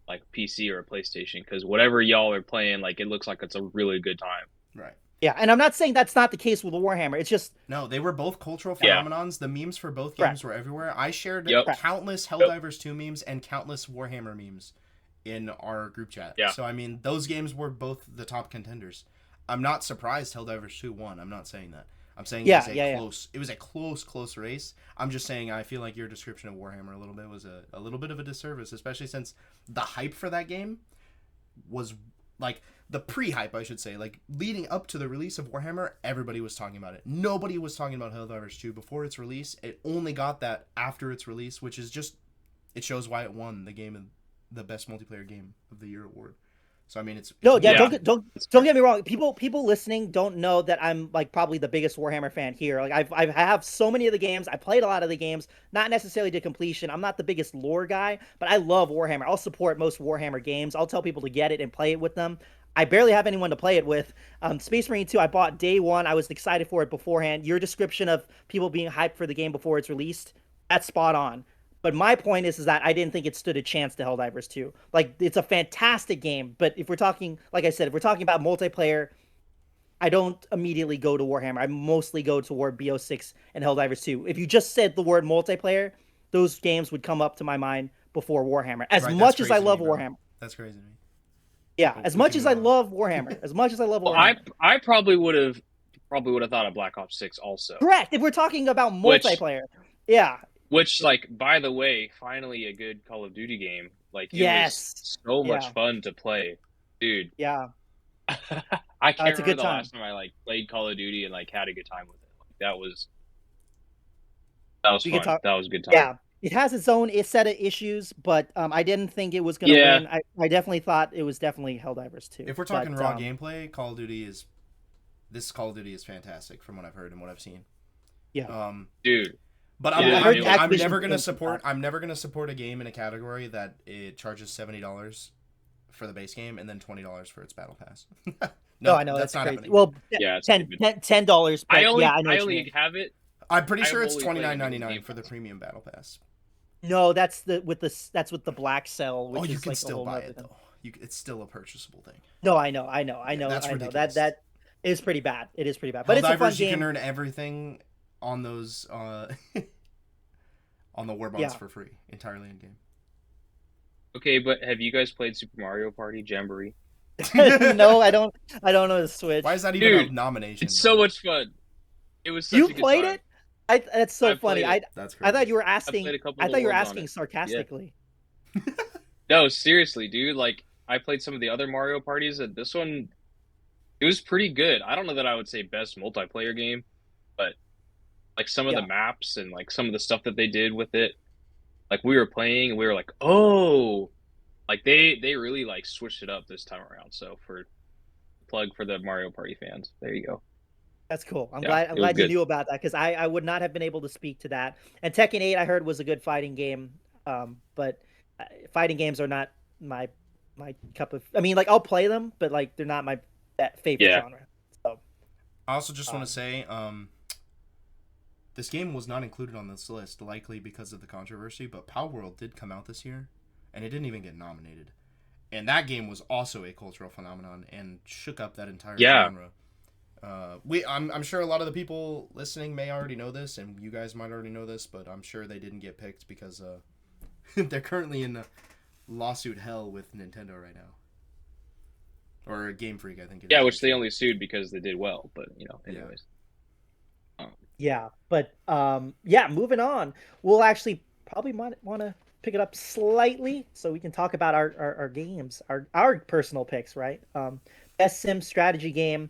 like a PC or a PlayStation because whatever y'all are playing, like it looks like it's a really good time. right. yeah, and I'm not saying that's not the case with Warhammer. It's just No, they were both cultural Yeah. phenomenons. The memes for both correct. games were everywhere. I shared Yep. countless Yep. Helldivers 2 memes and countless Warhammer memes in our group chat. Yeah. So I mean, those games were both the top contenders. I'm not surprised Helldivers 2 won. I'm not saying that. I'm saying Yeah, it was yeah. close. It was a close race. I'm just saying I feel like your description of Warhammer a little bit was a little bit of a disservice, especially since the hype for that game was like the pre-hype, I should say, like leading up to the release of Warhammer, everybody was talking about it. Nobody was talking about Helldivers 2 before its release. It only got that after its release, which is just it shows why it won the game of the best multiplayer game of the year award. So I mean, it's No, yeah, Yeah. don't get me wrong. People listening don't know that I'm like probably the biggest Warhammer fan here. Like I have so many of the games. I played a lot of the games, not necessarily to completion. I'm not the biggest lore guy, but I love Warhammer. I'll support most Warhammer games. I'll tell people to get it and play it with them. I barely have anyone to play it with. Space Marine 2, I bought day one. I was excited for it beforehand. Your description of people being hyped for the game before it's released, that's spot on. But my point is that I didn't think it stood a chance to Helldivers 2. Like, it's a fantastic game, but if we're talking, like I said, if we're talking about multiplayer, I don't immediately go to Warhammer. I mostly go toward BO6 and Helldivers 2. If you just said the word multiplayer, those games would come up to my mind before Warhammer. As right, that's much as I crazy to love me, bro. Warhammer. That's crazy to me. Yeah, But as we much can as I move on. love Warhammer, as much as I love Well, Warhammer. I probably would have thought of Black Ops 6 also. Correct. If we're talking about Which- multiplayer. Yeah. Which, like, by the way, finally a good Call of Duty game. Like, it Yes. was so much Yeah. fun to play, dude. Yeah. I can't it's a remember good the time. last time I like played Call of Duty and like had a good time with it. Like, that was We could fun. talk- That was a good time. Yeah. It has its own set of issues, but I didn't think it was going to Yeah. win. I definitely thought it was definitely Helldivers 2. If we're talking raw game. gameplay, this Call of Duty is fantastic from what I've heard and what I've seen. Yeah. Dude. But Yeah, I'm, I heard I'm, the I'm Activision never gonna thing- support. I'm never gonna support a game in a category that it charges $70 for the base game and then $20 for its battle pass. No, No, I know that's that's not crazy. happening. Well, Yeah, it's ten stupid. ten dollars, but yeah, I know I what you only mean. have it. I'm pretty sure I've it's only played it because of $29.99 Game for the Pass. premium battle pass. No, that's with the black cell, Oh, which you is can like a still whole buy nother it thing. though. It's still a purchasable thing. No, I know, I know, I Yeah, know, that's I know that ridiculous. that is pretty bad. It is pretty bad, but it's a fun Helldivers, you can game. earn everything on those on the war bonds Yeah. for free, entirely in game. Okay, but have you guys played Super Mario Party Jamboree? No, I don't. I don't know the Why is Switch. that even a Dude, nomination, it's so bro? much fun. It was such You a good played time. it? That's so I funny. played it. That's I thought crazy. you were I played asking. a couple I of the thought you were worlds on asking it. Yeah. sarcastically. No, seriously, dude. Like I played some of the other Mario parties, and this one it was pretty good. I don't know that I would say best multiplayer game, but like some of the Yeah, maps and like some of the stuff that they did with it, like we were playing and we were like, oh, like they really like switched it up this time around. So for plug for the Mario Party fans, there you go. that's cool. I'm Yeah, glad. I'm it was glad you good. knew about that because I would not have been able to speak to that. And Tekken 8, I heard was a good fighting game. But fighting games are not my cup of. I mean, like I'll play them, but like they're not my favorite Yeah, genre. So, I also just want to um, say, this game was not included on this list, likely because of the controversy, but Power World did come out this year, and it didn't even get nominated. And that game was also a cultural phenomenon and shook up that entire yeah, genre. I'm sure a lot of the people listening may already know this, and you guys might already know this, but I'm sure they didn't get picked because they're currently in lawsuit hell with Nintendo right now, or Game Freak, I think it yeah. is Which they actually. only sued because they did well, but Yeah. anyways. Um, yeah, but yeah. Moving on, we'll actually probably might want to pick it up slightly so we can talk about our games, our personal picks, right? Best sim strategy game,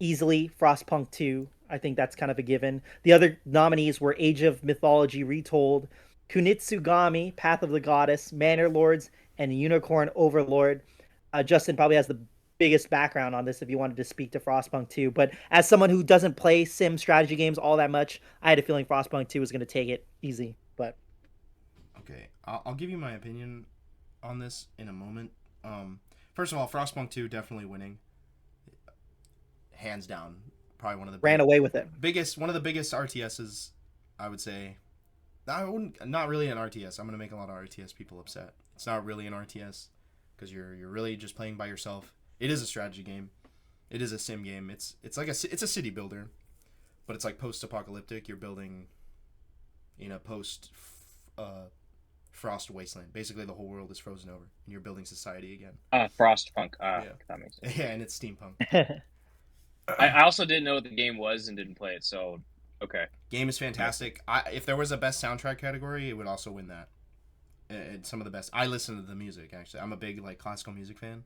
easily Frostpunk 2. I think that's kind of a given. The other nominees were Age of Mythology Retold, Kunitsugami, Path of the Goddess, Manor Lords, and Unicorn Overlord. Justin probably has the biggest background on this if you wanted to speak to Frostpunk 2. But as someone who doesn't play sim strategy games all that much, I had a feeling Frostpunk 2 was going to take it easy. But Okay, I'll give you my opinion on this in a moment. First of all, Frostpunk 2 definitely winning, hands down. Probably one of the ran away with it. one of the biggest RTSs, I would say. I wouldn't, not really an RTS. I'm gonna make a lot of RTS people upset. It's not really an RTS because you're really just playing by yourself. It is a strategy game. It is a sim game. It's like it's a city builder, but it's like post-apocalyptic. You're building in a frost wasteland. Basically, the whole world is frozen over, and you're building society again. Frostpunk. Yeah, That makes sense. yeah, and it's steampunk. I also didn't know what the game was and didn't play it, so okay. Game is fantastic. If there was a best soundtrack category, it would also win that. And some of the best. I listen to the music actually. I'm a big like classical music fan.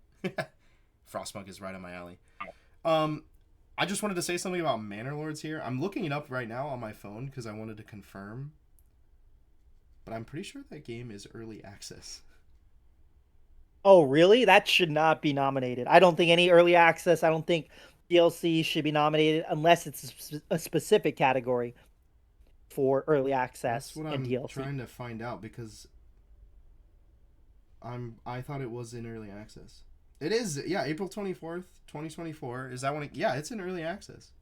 Frostpunk is right on my alley. I just wanted to say something about Manor Lords here. I'm looking it up right now on my phone because I wanted to confirm. But I'm pretty sure that game is early access. Oh, really? That should not be nominated. I don't think any early access, I don't think DLC should be nominated unless it's a specific category for early That's access what and I'm DLC. trying to find out because I thought it was in early access. It is, yeah, April 24th, 2024. Is that when yeah, it's in early access.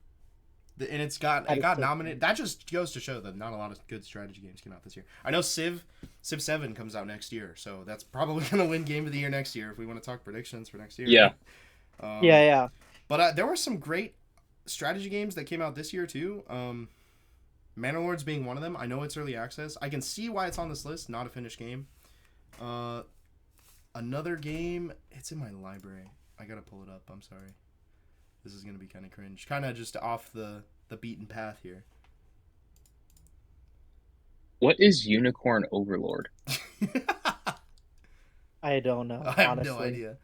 And it That is got so nominated. That just goes to show that not a lot of good strategy games came out this year. I know Civ 7 comes out next year, so that's probably going to win game of the year next year if we want to talk predictions for next year. Yeah. Yeah, yeah. But there were some great strategy games that came out this year too. Manor Lords being one of them. I know it's early access. I can see why it's on this list. Not a finished game. Another game. It's in my library. I gotta pull it up. I'm sorry. This is gonna be kind of cringe. Kind of just off the beaten path here. What is Unicorn Overlord? I don't know, I have honestly. no idea.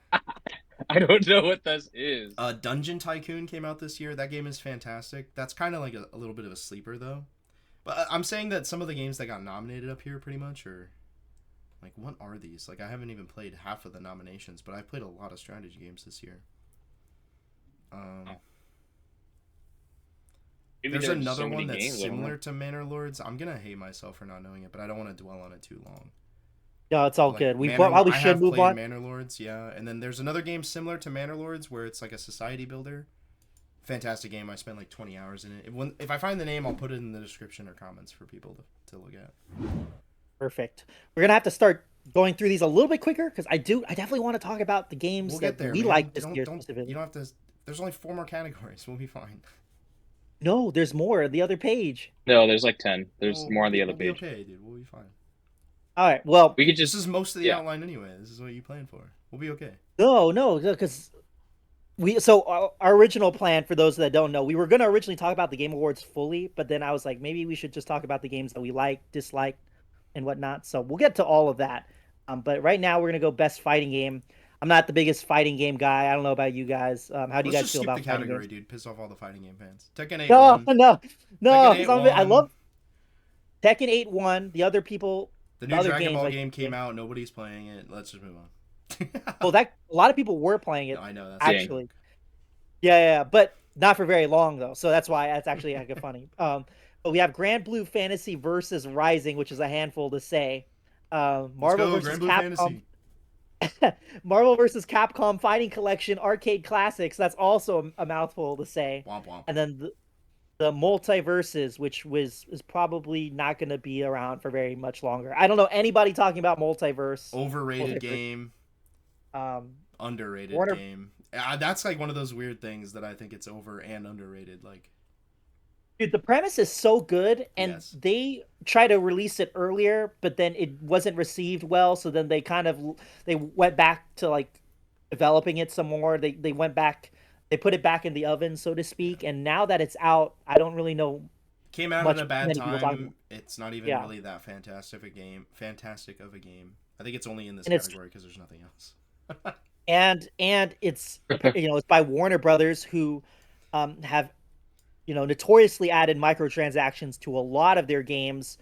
I don't know what this is. Dungeon Tycoon came out this year. That game is fantastic. That's kind of like a little bit of a sleeper though. But I'm saying that some of the games that got nominated up here pretty much are like, what are these? Like, I haven't even played half of the nominations, but I've played a lot of strategy games this year. Maybe There's there are another so many one that's games, I don't know. similar to Manor Lords. I'm gonna hate myself for not knowing it, but I don't want to dwell on it too long. No, it's all Like good. We Manor probably I should have move played on. Manor Lords, yeah. And then there's another game similar to Manor Lords where it's like a society builder. Fantastic game. I spent like 20 hours in it. If I find the name, I'll put it in the description or comments for people to look at. Perfect. We're gonna have to start going through these a little bit quicker because I definitely want to talk about the We'll games get that there, we man. like this year specifically. You don't have to. There's only 4 more categories. We'll be fine. No, there's more. The other page. No, there's like 10. There's We'll more on the other we'll be page. okay, dude. We'll be fine. All right. Well, We could This just, is most of the yeah. outline anyway. This is what you plan for. We'll be okay. no, because our original plan for those that don't know, we were gonna originally talk about the Game Awards fully, but then I was like, maybe we should just talk about the games that we like, dislike, and whatnot. So we'll get to all of that. But right now we're gonna go best fighting game. I'm not the biggest fighting game guy. I don't know about you guys. How do you Let's guys just feel skip the about fighting category, games? dude. Piss off all the fighting game fans. Tekken 8 No, won. no, no, Tekken because 8 I won. love Tekken 8 won. The other people, The the new other Dragon games Ball like game came out. Nobody's playing it. Let's just move on. well, that a lot of people were playing No, it I know that's a Dang. actually. joke. Yeah, but not for very long though. So that's why that's actually kind of funny. But we have Grand Blue Fantasy versus Rising, which is a handful to say. Let's Marvel go, versus Grand Blue Capcom. Fantasy. Marvel versus Capcom Fighting Collection Arcade Classics. That's also a mouthful to say. Womp womp. And then the multiverses, which is probably not going to be around for very much longer. I don't know anybody talking about Overrated multiverse. game. Um, Underrated Warner game. That's like one of those weird things that I think it's over and underrated. Like, Dude, the premise is so good, and yes. they try to release it earlier, but then it wasn't received well. So then they went back to like developing it some more. They went back, they put it back in the oven, so to Yeah. speak. And now that it's out, I don't really know Came out at much a bad many people talking about. time. It's not even Yeah, really that fantastic of a game. Fantastic of a game. I think it's only in this and it's category because there's nothing else. and it's it's by Warner Brothers who have notoriously added microtransactions to a lot of their games.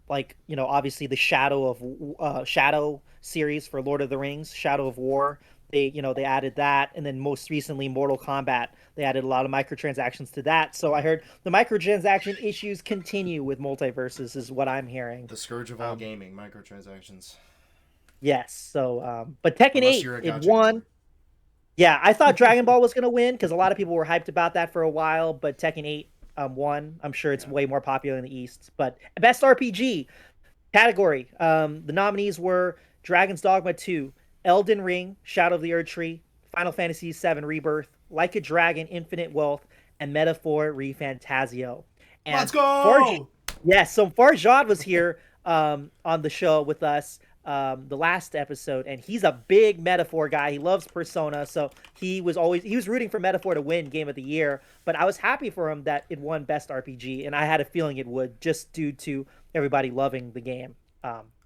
Like obviously the Shadow series for Lord of the Rings, Shadow of War. They added that, and then most recently Mortal Kombat. They added a lot of microtransactions to that. So I heard the microtransaction issues continue with multiverses, is what I'm hearing. The scourge of all Um, gaming, microtransactions. yes. So, but Tekken Unless 8 you're a it gotcha won. gamer. Yeah, I thought Dragon Ball was gonna win because a lot of people were hyped about that for a while, but Tekken 8 won. I'm sure it's Yeah. way more popular in the East. But best RPG category, the nominees were Dragon's Dogma 2, Elden Ring, Shadow of the Erd Tree, Final Fantasy VII Rebirth, Like a Dragon, Infinite Wealth, and Metaphor Refantasio. Let's And go! yes, so Farjad was here on the show with us the last episode, and he's a big Metaphor guy. He loves Persona, so he was rooting for Metaphor to win Game of the Year. But I was happy for him that it won Best RPG, and I had a feeling it would just due to everybody loving the game.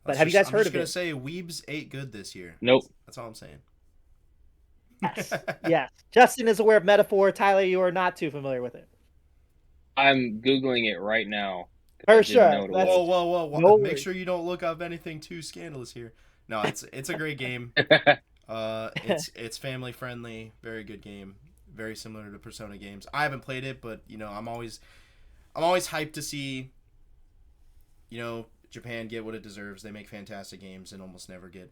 But have you guys heard of I'm it? just gonna say Weebs ate good this year. Nope. That's all I'm saying. Yes, yes. Justin is aware of Metaphor. Tyler, you are not too familiar with it. I'm Googling it right now because For I didn't know sure. what it That's Whoa, was. whoa, whoa! no Make worries. sure you don't look up anything too scandalous here. No, it's a great game. It's family friendly, very good game, very similar to Persona games. I haven't played it, but I'm always hyped to see Japan get what it deserves. They make fantastic games and almost never get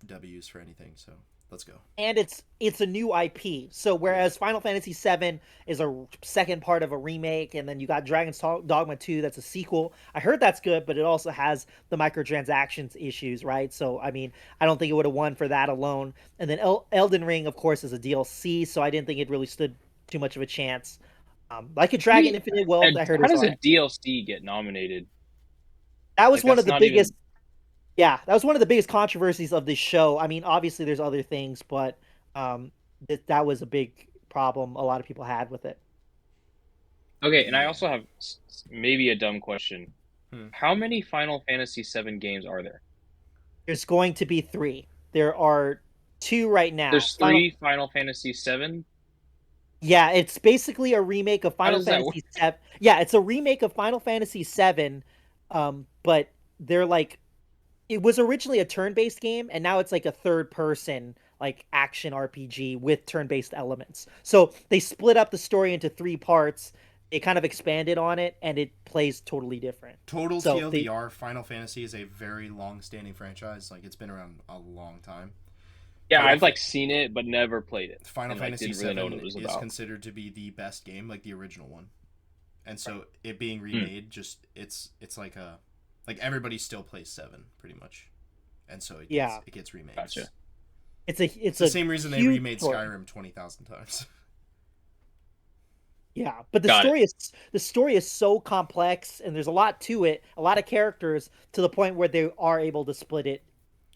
W's for anything. So let's go. And it's a new IP. So whereas Final Fantasy VII is a second part of a remake, and then you got Dogma 2, that's a sequel. I heard that's good, but it also has the microtransactions issues, right? So I mean, I don't think it would have won for that alone. And then Elden Ring, of course, is a DLC, so I didn't think it really stood too much of a chance. Like a Dragon Infinite Wealth, And I heard how was does all a right. DLC get nominated? That was Like one of that's the not biggest. even. Yeah, that was one of the biggest controversies of this show. I mean, obviously there's other things, but that was a big problem a lot of people had with it. Okay, and I Yeah. also have maybe a dumb question. Hmm. How many Final Fantasy VII games are there? There's going to be three. There are two right now. There's three Final Fantasy VII. Yeah, it's basically a remake of How Final does that work? Fantasy VII. Yeah, it's a remake of Final Fantasy VII, but they're like it was originally a turn-based game, and now it's like a third-person like action RPG with turn-based elements. So they split up the story into three parts, they kind of expanded on it, and it plays totally different. Total So they, TLDR, Final Fantasy is a very long-standing franchise. Like it's been around a long time. Yeah, But I've like seen it, but never played it, Final and like Fantasy didn't really know what VII it was is about. considered to be the best game, like the original one. And so it being Hmm, remade, just it's like everybody still plays 7 pretty much, and so yeah, it gets remakes. gotcha. It's it's the a same reason they huge remade story. Skyrim 20,000 times. Yeah, but Got it. the story is so complex, and there's a lot to it, a lot of characters, to the point where they are able to split it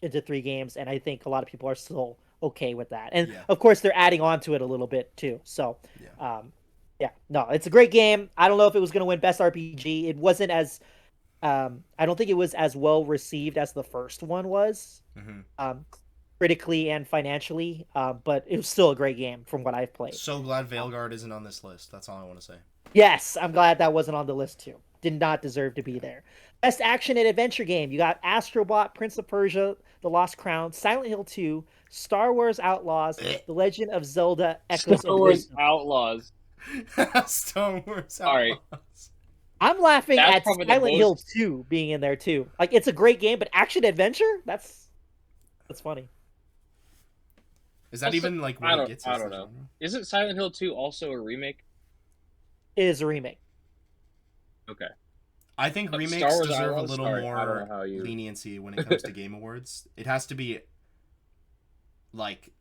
into 3 games, and I think a lot of people are still okay with that. And Yeah, of course, they're adding on to it a little bit too. So, yeah. um, yeah, no, it's a great game. I don't know if it was going to win Best RPG. It wasn't as I don't think it was as well received as the first one was, hmm um, critically and financially. But it was still a great game from what I've played. So glad Um, Veilguard isn't on this list. That's all I want to say. Yes, I'm glad that wasn't on the list too. Did not deserve to be Yeah. there. Best action and adventure game. You got Astrobot, Prince of Persia, The Lost Crown, Silent Hill 2, Star Wars Outlaws, The Legend of Zelda: Star Echoes of Wars Wisdom. Outlaws. Star Wars All right, Outlaws. I'm laughing that's at probably the Silent Hill most. 2 being in there too. Like it's a great game, but action adventure? That's funny. Is that Also, even like what it gets I as don't the know. genre? Isn't Silent Hill 2 also a remake? It is a remake. Okay. I think Star remakes Wars deserve a Outlaws. little Sorry, I don't know more how you. leniency when it comes to Game Awards. It has to be like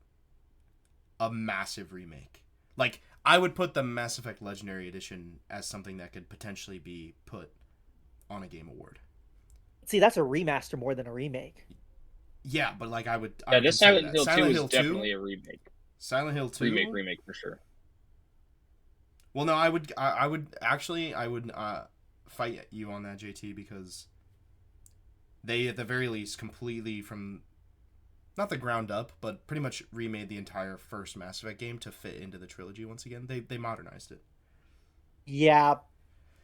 a massive remake. Like I would put the Mass Effect Legendary Edition as something that could potentially be put on a Game Award. See, that's a remaster more than a remake. Yeah, but like I Yeah, would this consider Silent that. Hill 2 Silent is Hill 2? definitely a remake. Silent Hill Remake, 2? remake for sure. Well, no, I would actually I would fight you on that, JT, because they at the very least completely from not the ground up, but pretty much remade the entire first Mass Effect game to fit into the trilogy once again. They modernized it. Yeah,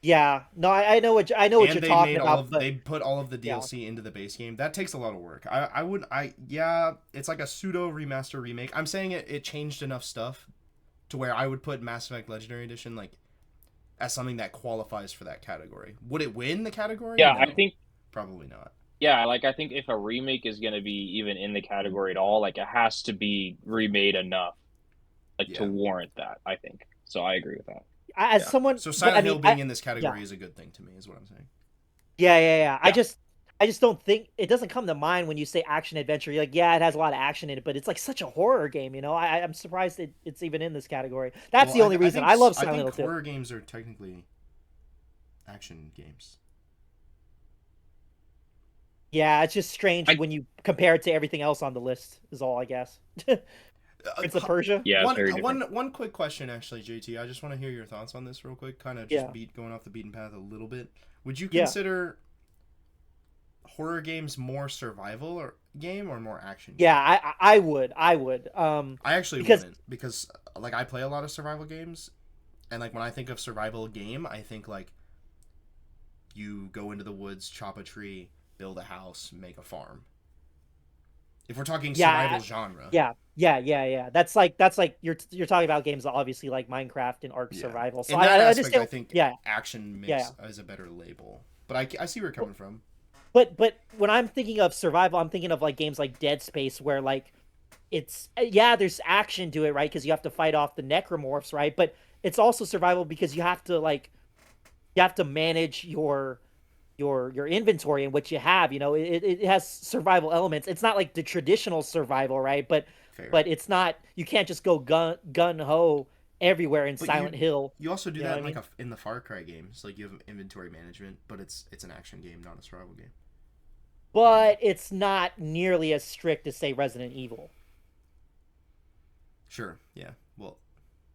yeah. No, I know what And you're they talking made all about, of but they put all of the yeah. DLC into the base game. That takes a lot of work. I would I yeah, it's like a pseudo remaster remake. I'm saying it changed enough stuff to where I would put Mass Effect Legendary Edition like as something that qualifies for that category. Would it win the category? Yeah, I No. think. Probably not. Yeah, like I think if a remake is gonna be even in the category at all, like it has to be remade enough, like to Yeah. warrant that. I think so. I agree with that. As Yeah. someone, So but I Silent mean, Hill being in this yeah, category is a good thing to me, is what I'm saying. yeah. Yeah. I just don't think it doesn't come to mind when you say action adventure. You're like, yeah, it has a lot of action in it, but it's like such a horror game, you know. I'm surprised it's even in this category. That's Well, the only reason I love I Silent think Hill 2. horror games are technically action games. Yeah, it's just strange I when you compare it to everything else on the list. Is all I guess. Prince of Persia. Yeah, it's very different. One quick question, actually, JT. I just want to hear your thoughts on this real quick. Kind of just Yeah, going off the beaten path a little bit. Would you yeah, consider horror games more survival or game or more action game? yeah. I would. I actually Because wouldn't because like I play a lot of survival games, and like when I think of survival game, I think like you go into the woods, chop a tree, build a house, make a farm. If we're talking yeah, survival genre, yeah. That's like you're talking about games that obviously like Minecraft and Ark yeah. Survival. So In that I aspect, I understand. think Yeah, action yeah. mix is a better label. But I see where you're coming from. But when I'm thinking of survival, I'm thinking of like games like Dead Space, where like it's yeah, there's action to it, right? Because you have to fight off the necromorphs, right? But it's also survival because you have to manage your inventory and what you have. You know, it has survival elements. It's not like the traditional survival, right? Fair. But it's not. You can't just go gun ho everywhere in But Silent Hill. you also do You know that what I in like mean? in the Far Cry games. Like you have inventory management, but it's an action game, not a survival game. But it's not nearly as strict as say Resident Evil. Sure. Yeah. Well,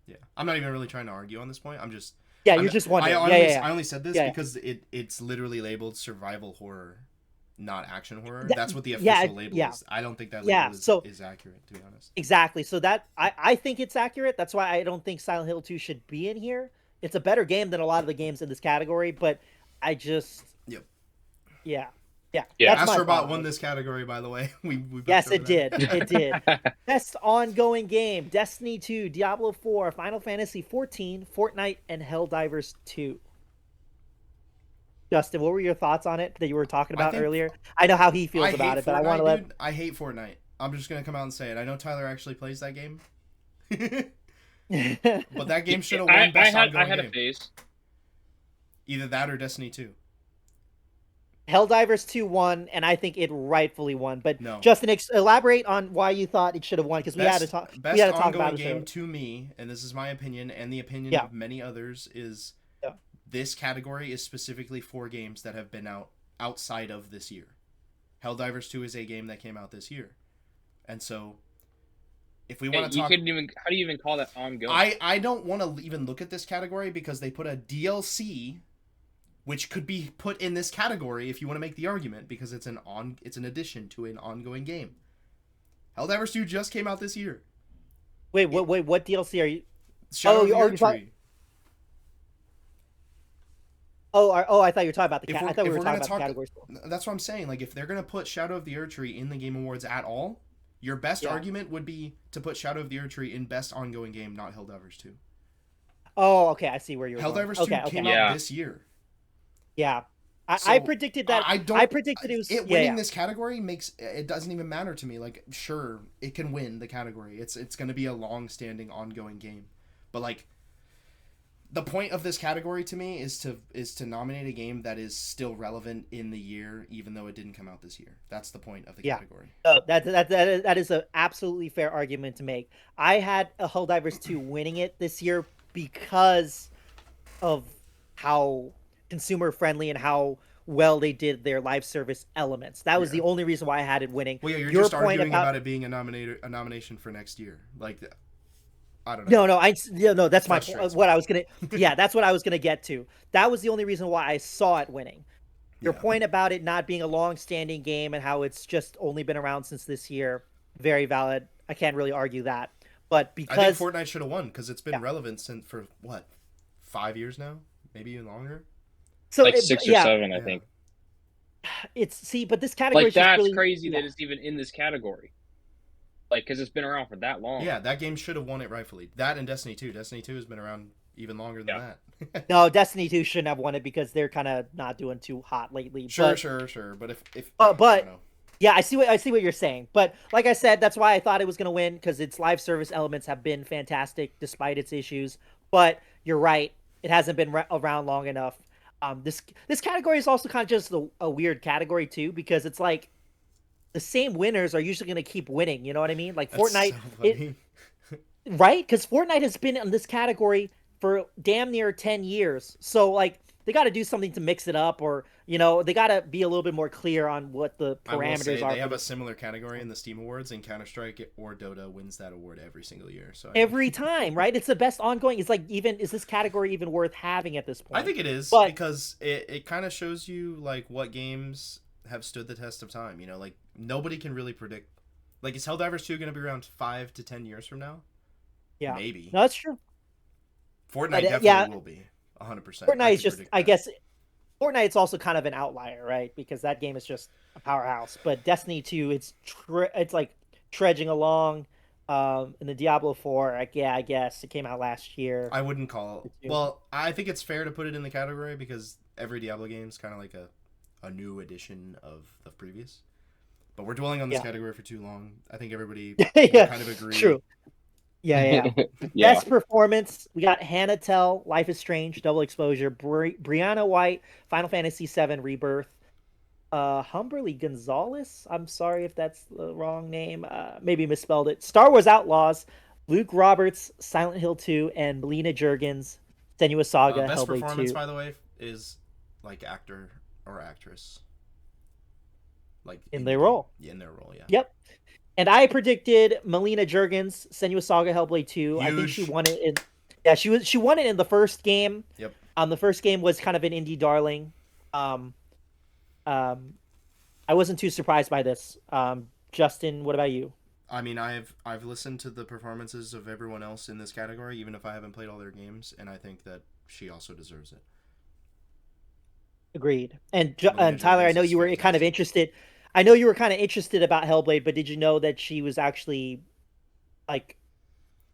yeah. I'm not even really trying to argue on this point. I'm just Yeah, I'm you're just wondering. Yeah, yeah, I only said this yeah, because it's literally labeled survival horror, not action horror. yeah. That's what the Yeah, official label yeah, is. I don't think that yeah. label So is accurate, to be honest. exactly. So that I think it's accurate. That's why I don't think Silent Hill 2 should be in here. It's a better game than a lot of the games in this category, but I just Yep. yeah. Yeah, Yeah. that's my thought Astrobot on won it. this category, by the way. We both Yes, covered it did. that. It did. Best ongoing game: Destiny 2, Diablo 4, Final Fantasy 14, Fortnite, and Helldivers 2. Justin, what were your thoughts on it that you were talking I about think earlier? I know how he I feels about hate it, but I want to Fortnite, let. dude. I hate Fortnite. I'm just gonna come out and say it. I know Tyler actually plays that game, but that game should have won I best had ongoing a game. phase. Either that or Destiny 2. Helldivers 2 won, and I think it rightfully won. But No. Justin, elaborate on why you thought it should have won, because we had to Best talk. We best had to talk about ongoing this game earlier. to me, and this is my opinion and the opinion Yeah. of many others, is Yeah. this category is specifically for games that have been out outside of this year. Helldivers 2 is a game that came out this year. And so if we want to You talk, couldn't even. How do you even call that ongoing? I don't want to even look at this category because they put a DLC which could be put in this category if you want to make the argument, because it's an addition to an ongoing game. Helldivers 2 just came out this year. Wait, what DLC are you? Shadow of the you're Erdtree. talking. I thought you were talking about the. I thought we were talking about the categories. That's what I'm saying. Like, if they're gonna put Shadow of the Erdtree in the Game Awards at all, your best argument would be to put Shadow of the Erdtree in best ongoing game, not Helldivers 2. Oh, okay, I see where you're Helldivers going. 2 Okay, came Yeah. out this year. Yeah, I So, predicted that. I don't. I predicted it was. Winning this category makes it doesn't even matter to me. Like, sure, it can win the category. It's going to be a long-standing, ongoing game, but like, the point of this category to me is to nominate a game that is still relevant in the year, even though it didn't come out this year. That's the point of the category. That is an absolutely fair argument to make. I had a Helldivers 2 winning it this year because of how consumer friendly and how well they did their live service elements. That was the only reason why I had it winning. Well, yeah, you're just arguing about it being a nomination for next year. Like, I don't know. No, that's my point. What I was gonna, that's what I was gonna get to. That was the only reason why I saw it winning. Your point about it not being a long-standing game and how it's just only been around since this year, very valid. I can't really argue that. But because I think Fortnite should have won because it's been relevant for what, 5 years now, maybe even longer. So like 6 or 7, I think. But this category like is just that's really, crazy that it's even in this category. Like, because it's been around for that long. Yeah, that game should have won it rightfully. That and Destiny 2. Destiny 2 has been around even longer than that. No, Destiny 2 shouldn't have won it because they're kind of not doing too hot lately. Sure. But if I don't know. Yeah, I see what you're saying. But like I said, that's why I thought it was going to win, because its live service elements have been fantastic despite its issues. But you're right, it hasn't been around long enough. This category is also kind of just a weird category too, because it's like the same winners are usually going to keep winning. You know what I mean? Like Fortnite, right? Because Fortnite has been in this category for damn near 10 years. So like they got to do something to mix it up, or they got to be a little bit more clear on what the parameters are. They have a similar category in the Steam Awards, and Counter-Strike or Dota wins that award every single year. So every time, right? It's the best ongoing. It's like, is this category even worth having at this point? I think it is, because it kind of shows you like what games have stood the test of time. Like nobody can really predict. Like, is Helldivers 2 going to be around 5 to 10 years from now? Yeah, maybe. No, that's true. Fortnite definitely will be 100%. Fortnite is just, I guess, Fortnite's also kind of an outlier, right? Because that game is just a powerhouse. But Destiny 2, it's like trudging along. In the Diablo 4, I guess it came out last year. I wouldn't call it. Well, I think it's fair to put it in the category because every Diablo game is kind of like a new edition of the previous. But we're dwelling on this category for too long. I think everybody kind of agree. True. Yeah. Best performance, we got Hannah Tell, Life is Strange, Double Exposure, Brianna White, Final Fantasy VII Rebirth, Humberly Gonzalez, I'm sorry if that's the wrong name, maybe misspelled it, Star Wars Outlaws, Luke Roberts, Silent Hill 2, and Melina Juergens, Senua's Saga, best Hellblade 2. performance, by the way, is like actor or actress. Like in their role. Yeah, in their role, yeah. Yep. And I predicted Melina Juergens, Senua's Saga, Hellblade 2. Huge. I think she won it in. Yeah, she won it in the first game. Yep. The first game was kind of an indie darling. I wasn't too surprised by this. Justin, what about you? I mean, I've listened to the performances of everyone else in this category, even if I haven't played all their games, and I think that she also deserves it. Agreed. And Melina Tyler, I Jones know is you were kind of fantastic. interested. I know you were kind of interested about Hellblade, but did you know that she was actually like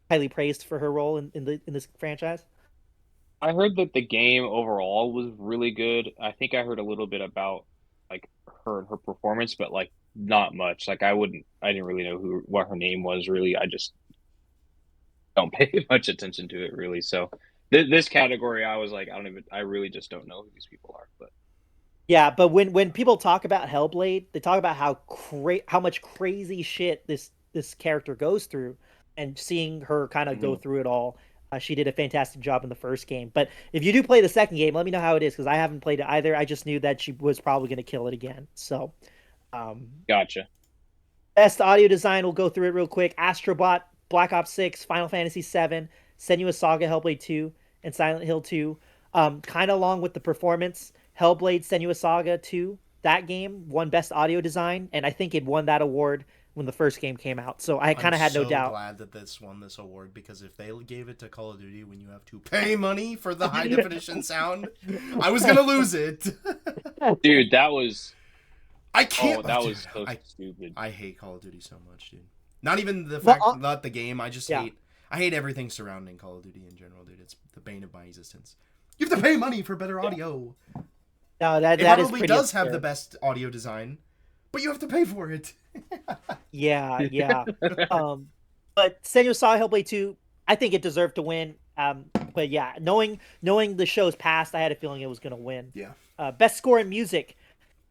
highly praised for her role in this franchise? I heard that the game overall was really good. I think I heard a little bit about like her performance, but like not much. Like I didn't really know who what her name was really. I just don't pay much attention to it really. So this category, I was like, I really just don't know who these people are. But Yeah, but when people talk about Hellblade, they talk about how much crazy shit this character goes through, and seeing her kind of go mhm. through it all. She did a fantastic job in the first game. But if you do play the second game, let me know how it is because I haven't played it either. I just knew that she was probably going to kill it again. So, um, Gotcha. best audio design, we'll go through it real quick. Astrobot, Black Ops 6, Final Fantasy 7, Senua's Saga, Hellblade 2, and Silent Hill 2. Kind of along with the performance, Hellblade, Senua's Saga 2, that game won best audio design, and I think it won that award when the first game came out. So I I'm kind of had no so doubt. glad that this won this award because if they gave it to Call of Duty when you have to pay money for the high definition sound, I was gonna lose it. Dude, that was I can't. oh, that Dude, was so stupid. I hate Call of Duty so much, dude. Not even the Well, fact, not the game. I just yeah. hate. I hate everything surrounding Call of Duty in general, dude. It's the bane of my existence. You have to pay money for better audio. No, that It that is probably pretty does have the absurd. best audio design, but you have to pay for it. Yeah, yeah. Um, but Senua Saga Hellblade 2, I think it deserved to win. But yeah, knowing the show's past, I had a feeling it was going to win. Yeah. Best score in music: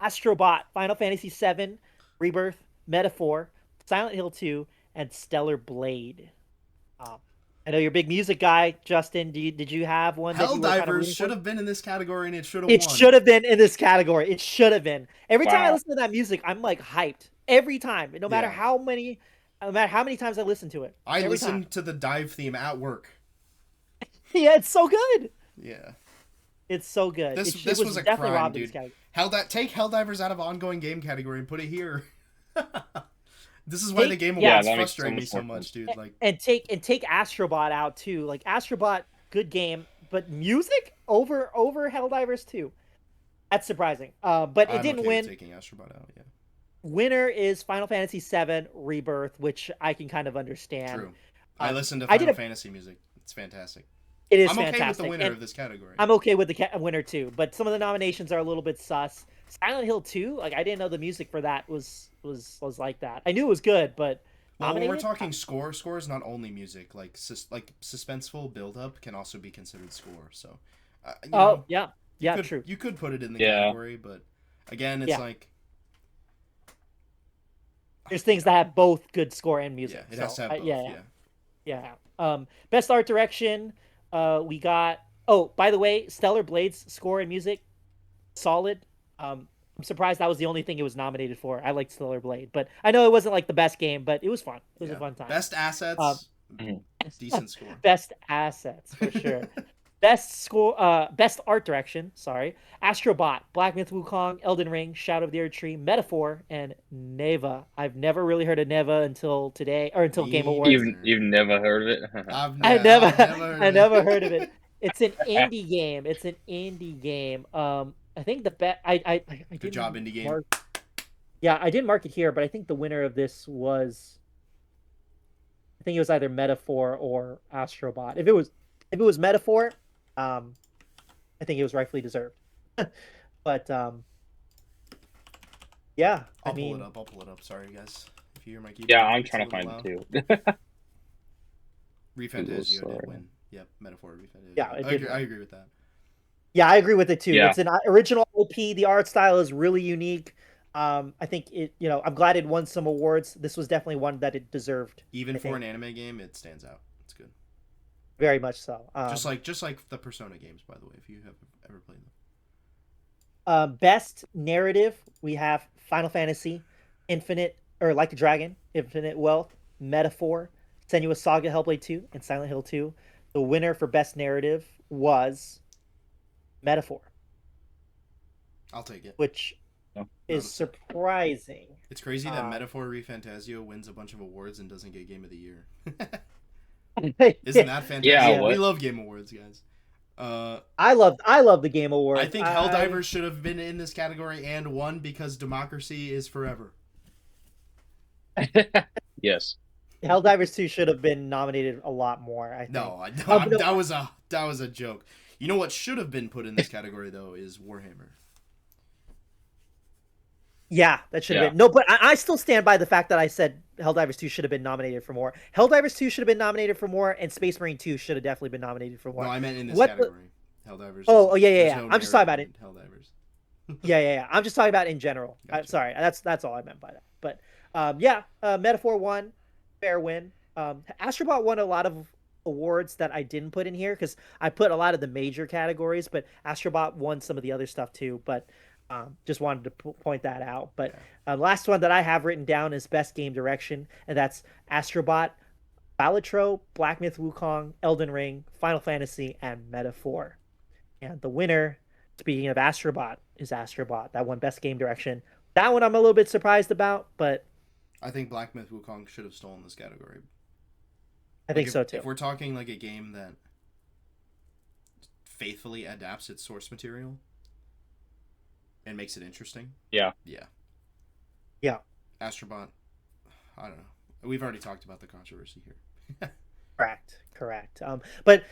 Astrobot, Final Fantasy VII, Rebirth, Metaphor, Silent Hill 2, and Stellar Blade. Um, I know you're a big music guy, Justin. Did you have one that you were kind of Helldivers rooting should for? have been in this category and it should have It won. should have been in this category. It should have been. Every time I Wow. listen to that music, I'm like hyped. Every time, Yeah. no matter how many times I listen to it. I Every time. listened to the dive theme at work. Yeah, it's so good. Yeah. It's so good. It This was was a definitely crime, robbed in this dude. category. Take Helldivers out of ongoing game category and put it here. This is why the Game Yeah, Awards that makes so frustrate me much so more much, sense. dude. Like, And take Astrobot out too. Like Astrobot, good game, but music over Helldivers 2. That's surprising. But it I'm didn't okay with win. taking Astrobot out. Yeah. Winner is Final Fantasy VII Rebirth, which I can kind of understand. True. I listen to I did Final a. Fantasy music. It's fantastic. It is I'm okay with the fantastic, winner and of this category. I'm okay with the winner too. But some of the nominations are a little bit sus. Silent Hill 2, like I didn't know the music for that was like that. I knew it was good, but Well, when we're nominated. talking score is not only music. Like, suspenseful build up can also be considered score. So, you Oh know, yeah, yeah, true. you could put it in the Yeah. category, but again, it's Yeah, like there's things that have both good score and yeah, music. it So has to have both. yeah, Yeah. yeah. Best art direction. We got. Oh, by the way, Stellar Blades score and music solid. I'm surprised that was the only thing it was nominated for. I liked Stellar Blade, but I know it wasn't like the best game, but it was fun. It was a Yeah. fun time. Best Um, assets, Mhm. decent score. best assets for sure. Best art direction. Sorry, Astrobot, Black Myth Wukong, Elden Ring, Shadow of the Earth Tree, Metaphor, and Neva. I've never really heard of Neva until today or until Game Me Awards. neither. You've never heard of it? I've never I heard of never heard of it. it. It's an indie game. It's an indie game. I think the bet I Good job, didn't indie game. mark. Yeah, I didn't mark it here, but I think the winner of this was. I think it was either Metaphor or Astrobot. If it was Metaphor, I think it was rightfully deserved. But yeah, I I'll pull it mean, up. I'll pull it up. Sorry, guys. If you hear my keyboard, Yeah, I'm it's a trying to little find loud. it too. Refantasio Sorry. did win. Yep, metaphor Refantasio. yeah, it did. I agree with that. Yeah, I agree with it too. Yeah. It's an original OP. The art style is really unique. I think it. I'm glad it won some awards. This was definitely one that it deserved. Even I for an think. anime game, it stands out. It's good. Very much so. Just like the Persona games, by the way, if you have ever played them. Best narrative, we have Final Fantasy, Infinite, or Like a Dragon, Infinite Wealth, Metaphor, Senua's Saga, Hellblade 2, and Silent Hill 2. The winner for best narrative was Metaphor, I'll take it. which No. is surprising. It's crazy that Uh, Metaphor Refantasio wins a bunch of awards and doesn't get Game of the Year. Yeah, Isn't that fantastic? Yeah, Yeah. what? We love Game Awards, guys. I love the Game I Awards. think I Helldivers should have been in this category and won because democracy is forever. Yes. Helldivers 2 should have been nominated a lot more, I think. No, I, But no, that was a joke. You know what should have been put in this category though is Warhammer. yeah, that should have Yeah. been. No, but I still stand by the fact that I said Helldivers 2 should have been nominated for more. Helldivers 2 should have been nominated for more, and Space Marine 2 should have definitely been nominated for No, more. I meant in this What the category. Helldivers Oh, doesn't. yeah, yeah, There's yeah. no I'm just talking narrative about in it. Helldivers. Yeah. I'm just talking about in general. Gotcha. Sorry, that's all I meant by that. But yeah, Metaphor won, fair win. Astrobot won a lot of awards that I didn't put in here because I put a lot of the major categories, but Astrobot won some of the other stuff too. But just wanted to point that out. But Yeah. last one that I have written down is best game direction, and that's Astrobot, Balatro, Black Myth Wukong, Elden Ring, Final Fantasy, and Metaphor. And the winner, speaking of Astrobot, is Astrobot. That won Best Game Direction. That one I'm a little bit surprised about, but I think Black Myth Wukong should have stolen this category. I Like think if so too. if we're talking like a game that faithfully adapts its source material and makes it interesting, Yeah. yeah, Yeah, Astrobot. I don't know. We've already talked about the controversy here. correct. But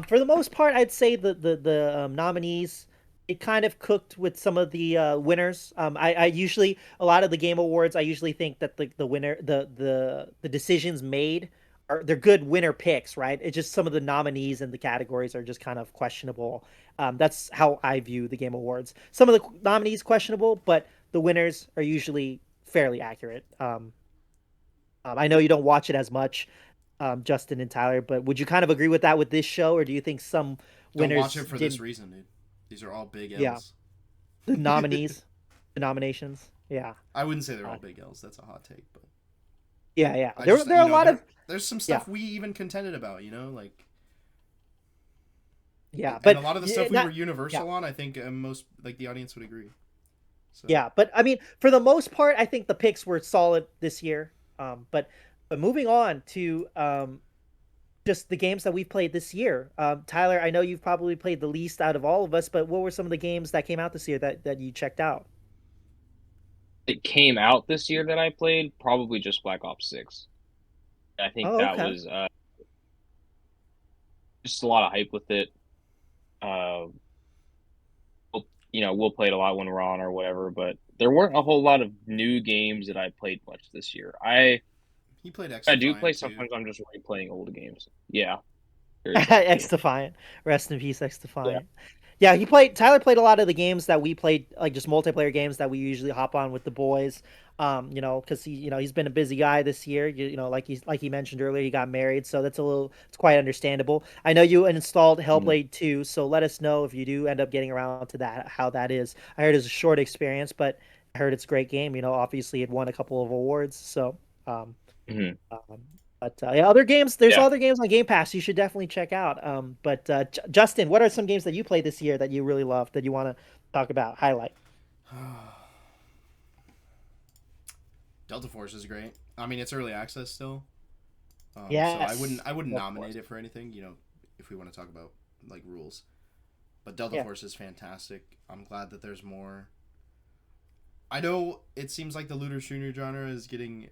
for the most part, I'd say the nominees, it kind of cooked with some of the winners. I usually, a lot of the game awards, I usually think that the winner, the decisions made are, they're good winner picks, right? It's just some of the nominees and the categories are just kind of questionable. That's how I view the game awards. Some of the nominees questionable, but the winners are usually fairly accurate. I know you don't watch it as much, Justin and Tyler, but would you kind of agree with that with this show, or do you think some Don't watch it winners for this didn't? reason, dude. These are all big Yeah, L's. the nominees, the nominations. Yeah, I wouldn't say they're uh, all big L's. That's a hot take, but yeah. I There just there are a lot of there's some yeah, stuff we even contended about, like yeah, and a but lot of the yeah, stuff we not were yeah. universal on. I think most like the audience would agree. So Yeah, but I mean, for the most part, I think the picks were solid this year. But moving on to just the games that we've played this year. Tyler, I know you've probably played the least out of all of us, but what were some of the games that came out this year that you checked out? It came out this year that I played, probably just Black Ops 6. I think Oh, that okay. was just a lot of hype with it. Uh, we'll play it a lot when we're on or whatever, but there weren't a whole lot of new games that I played much this year. he played X I do play Defiant too. sometimes. I'm just replaying old games. Yeah, very true. X Defiant. Rest in peace, X Yeah. Defiant. Yeah, Tyler played a lot of the games that we played, like just multiplayer games that we usually hop on with the boys. Because he's been a busy guy this year. Like he mentioned earlier, he got married, so it's quite understandable. I know you installed Mhm. Hellblade 2, so let us know if you do end up getting around to that, how that is. I heard it's a short experience, but I heard it's a great game. Obviously it won a couple of awards, so um, Mhm. um, but yeah, other games. There's Yeah. other games on Game Pass you should definitely check out. But Justin, what are some games that you played this year that you really loved that you want to talk about, highlight? Delta Force is great. I mean, it's early access still, so Yes, I wouldn't of nominate course. it for anything. If we want to talk about like rules, but Delta Yeah, Force is fantastic. I'm glad that there's more. I know it seems like the looter shooter genre is getting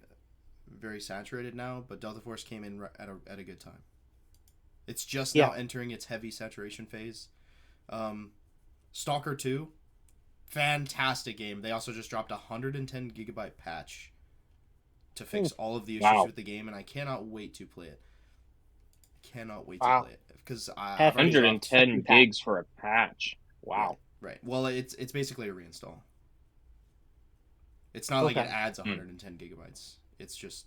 very saturated now, but Delta Force came in at a good time. It's just now yeah. entering its heavy saturation phase. Um, Stalker 2, fantastic game. They also just dropped a 110 gigabyte patch to Ooh, fix all of the issues Wow. with the game, and I cannot wait to play it. Cannot wait to wow. play it because I've already Hefty, dropped. hefty 110 pack. gigs for a patch. Right, Wow. right. Well, it's basically a reinstall. It's not like it Okay. adds Hmm. 110 gigabytes. It's just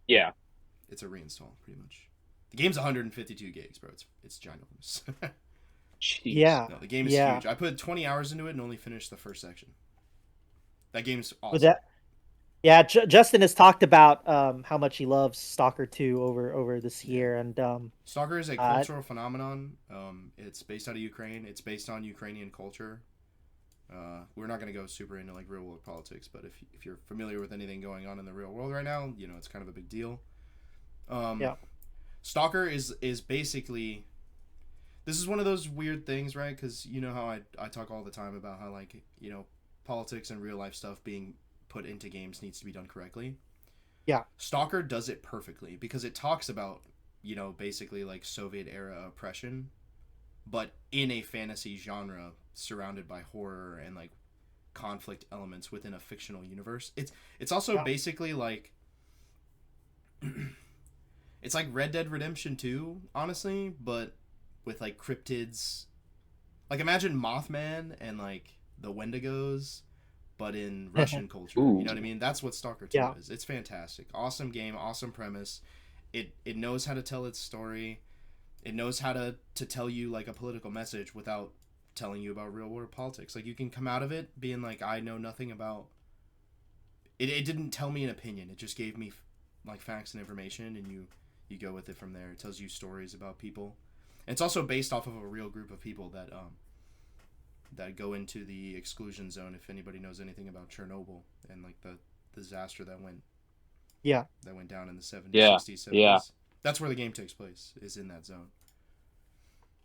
Yeah. it's a reinstall pretty much. The game's 152 gigs, bro. It's ginormous. Jeez. Yeah, No, the game is yeah. huge. I put 20 hours into it and only finished the first section. That game's With awesome. that, yeah. Justin has talked about how much he loves Stalker 2 over this Yeah. year, and Stalker is a uh, cultural phenomenon. It's based out of Ukraine. It's based on Ukrainian culture. We're not going to go super into like real world politics, but if you're familiar with anything going on in the real world right now, it's kind of a big deal. Um, yeah, Stalker is basically this is one of those weird things, right? Because you know how I talk all the time about how, like, politics and real life stuff being put into games needs to be done correctly. Yeah. Stalker does it perfectly because it talks about, basically like Soviet era oppression, but in a fantasy genre surrounded by horror and like conflict elements within a fictional universe. It's also Yeah. basically like it's like Red Dead Redemption 2, honestly, but with like cryptids. Like imagine Mothman and like the Wendigos, but in Russian culture. You Ooh. know what I mean? That's what Stalker 2 Yeah. is. It's fantastic. Awesome game, awesome premise. It knows how to tell its story. It knows how to tell you like a political message without telling you about real world politics. Like you can come out of it being like, I know nothing about it. It didn't tell me an opinion. It just gave me like facts and information, and you go with it from there. It tells you stories about people. And it's also based off of a real group of people that go into the exclusion zone. If anybody knows anything about Chernobyl and like the disaster Yeah. that went down in the 70s, Yeah. 60s, Yeah. 70s. That's where the game takes place, is in that zone.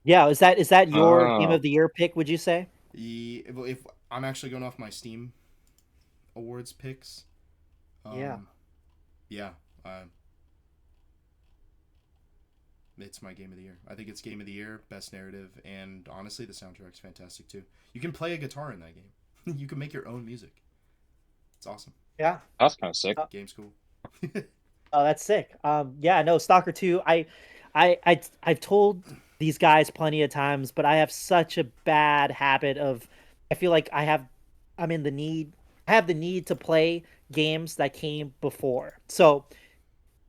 Yeah. Is that your game Oh. of the year pick? Would you say? If I'm actually going off my Steam awards picks, Yeah. yeah, uh, it's my game of the year. I think it's game of the year, best narrative, and honestly, the soundtrack's fantastic too. You can play a guitar in that game. You can make your own music. It's awesome. Yeah. That's kind of sick. Game's cool. Oh, that's sick. Yeah, no, Stalker 2. I've told these guys plenty of times, but I have such a bad habit of I feel like I'm in the need I have the need to play games that came before. So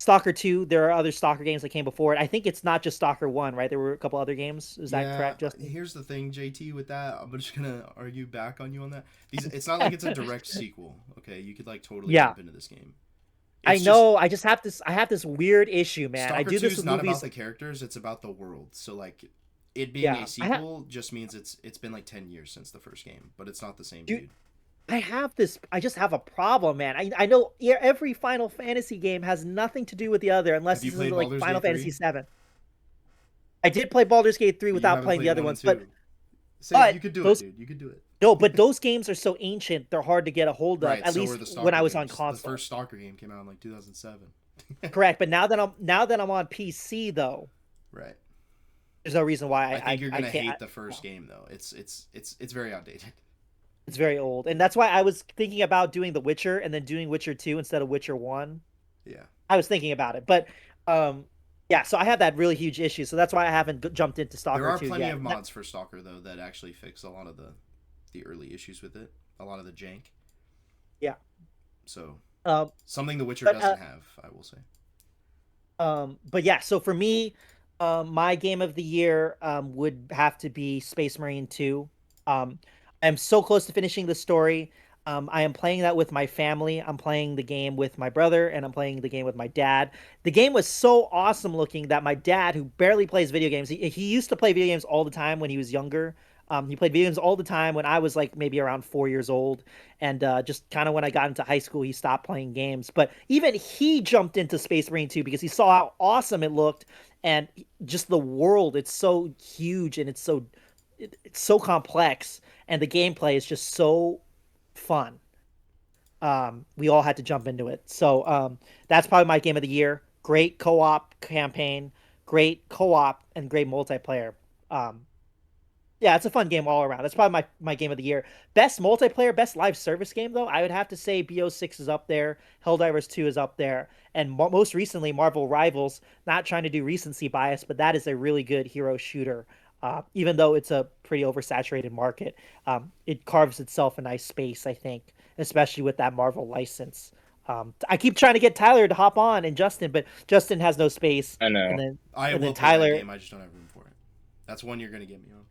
Stalker 2, there are other Stalker games that came before it. I think it's not just Stalker 1, right? There were a couple other games. Is that Yeah, correct, Justin? here's the thing, JT, with that. I'm just gonna argue back on you on that. It's not like it's a direct sequel. Okay, you could like totally Yeah. jump into this game. I It's just know. I have this weird issue, man. I Stalker do 2 this is with not movies. about the characters, it's about the world. So like it being a Yeah. sequel just means it's been like 10 years since the first game, but it's not the same dude. I just have a problem, man. I know every Final Fantasy game has nothing to do with the other unless Have you it's in played like Baldur's Final Gate Fantasy 3? 7. I did play Baldur's Gate 3 But you without haven't playing the played other 1 and ones, but 2. Say but you could do it, those dude. You could do it. no, but those games are so ancient, they're hard to get a hold of, Right, at so least were the when Stalker I was on games. The console. first Stalker game came out in like 2007. Correct, but now that I'm on PC though, Right. there's no reason why I think you're I gonna can't. hate the first game though. It's very outdated. It's very old, and that's why I was thinking about doing The Witcher and then doing Witcher 2 instead of Witcher 1. Yeah. I was thinking about it, but um, yeah. So I have that really huge issue. So that's why I haven't jumped into There Stalker are 2 plenty yet. of mods for Stalker though that actually fix a lot of the early issues with it. A lot of the jank. Yeah. So Um, something The Witcher but doesn't have, I will say. but yeah. So for me, my game of the year would have to be Space Marine 2. Um, I'm so close to finishing the story. I am playing that with my family. I'm playing the game with my brother, and I'm playing the game with my dad. The game was so awesome looking that my dad, who barely plays video games, he used to play video games all the time when he was younger. He played video games all the time when I was like maybe around 4 years old, and just kind of when I got into high school, he stopped playing games. But even he jumped into Space Marine 2 because he saw how awesome it looked, and just the world. It's so huge and it's so complex, and the gameplay is just so fun. We all had to jump into it. So that's probably my game of the year. Great co-op campaign, great co-op, and great multiplayer. Um, yeah, it's a fun game all around. That's probably my game of the year. Best multiplayer, best live service game though, I would have to say BO6 is up there, Helldivers 2 is up there, and most recently Marvel Rivals. Not trying to do recency bias, but that is a really good hero shooter. Even though it's a pretty oversaturated market, it carves itself a nice space, I think, especially with that Marvel license. I keep trying to get Tyler to hop on and Justin, but Justin has no space, I and know. then I and will then play that Tyler. game, I just don't have room for it. That's one you're gonna get me on.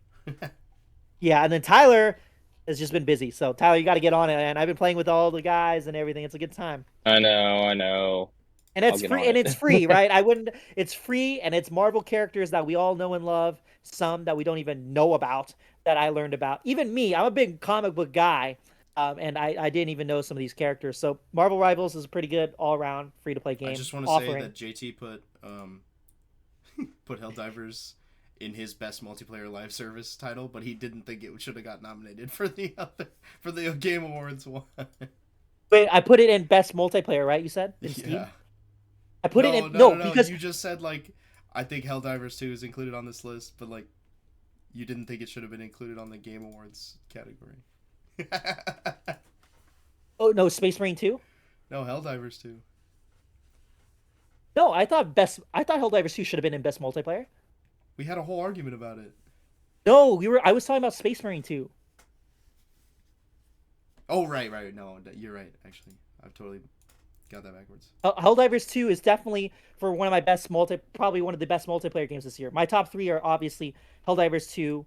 Yeah, and then Tyler has just been busy. So Tyler, you got to get on it. And I've been playing with all the guys and everything. It's a good time. I know. I know. And I'll it's get free. on And it. it's free, right? I wouldn't. It's free, and it's Marvel characters that we all know and love. Some that we don't even know about that I learned about. Even me, I'm a big comic book guy, and I didn't even know some of these characters. So Marvel Rivals is a pretty good all around free to play I game just want to say offering. that JT put put Helldivers in his best multiplayer live service title, but he didn't think it should have got nominated for the Game Awards one. Wait, I put it in best multiplayer, right? You said in Steam. Yeah. I put it No, in no, no, no. because You just said like I think Helldivers 2 is included on this list, but like you didn't think it should have been included on the Game Awards category. oh no, Space Marine 2. No, Helldivers 2. No, I thought Helldivers 2 should have been in best multiplayer. We had a whole argument about it. No, I was talking about Space Marine 2. Oh, right. No, you're right, actually. I've totally got that backwards. Helldivers 2 is definitely for one of my probably one of the best multiplayer games this year. My top 3 are obviously Helldivers 2,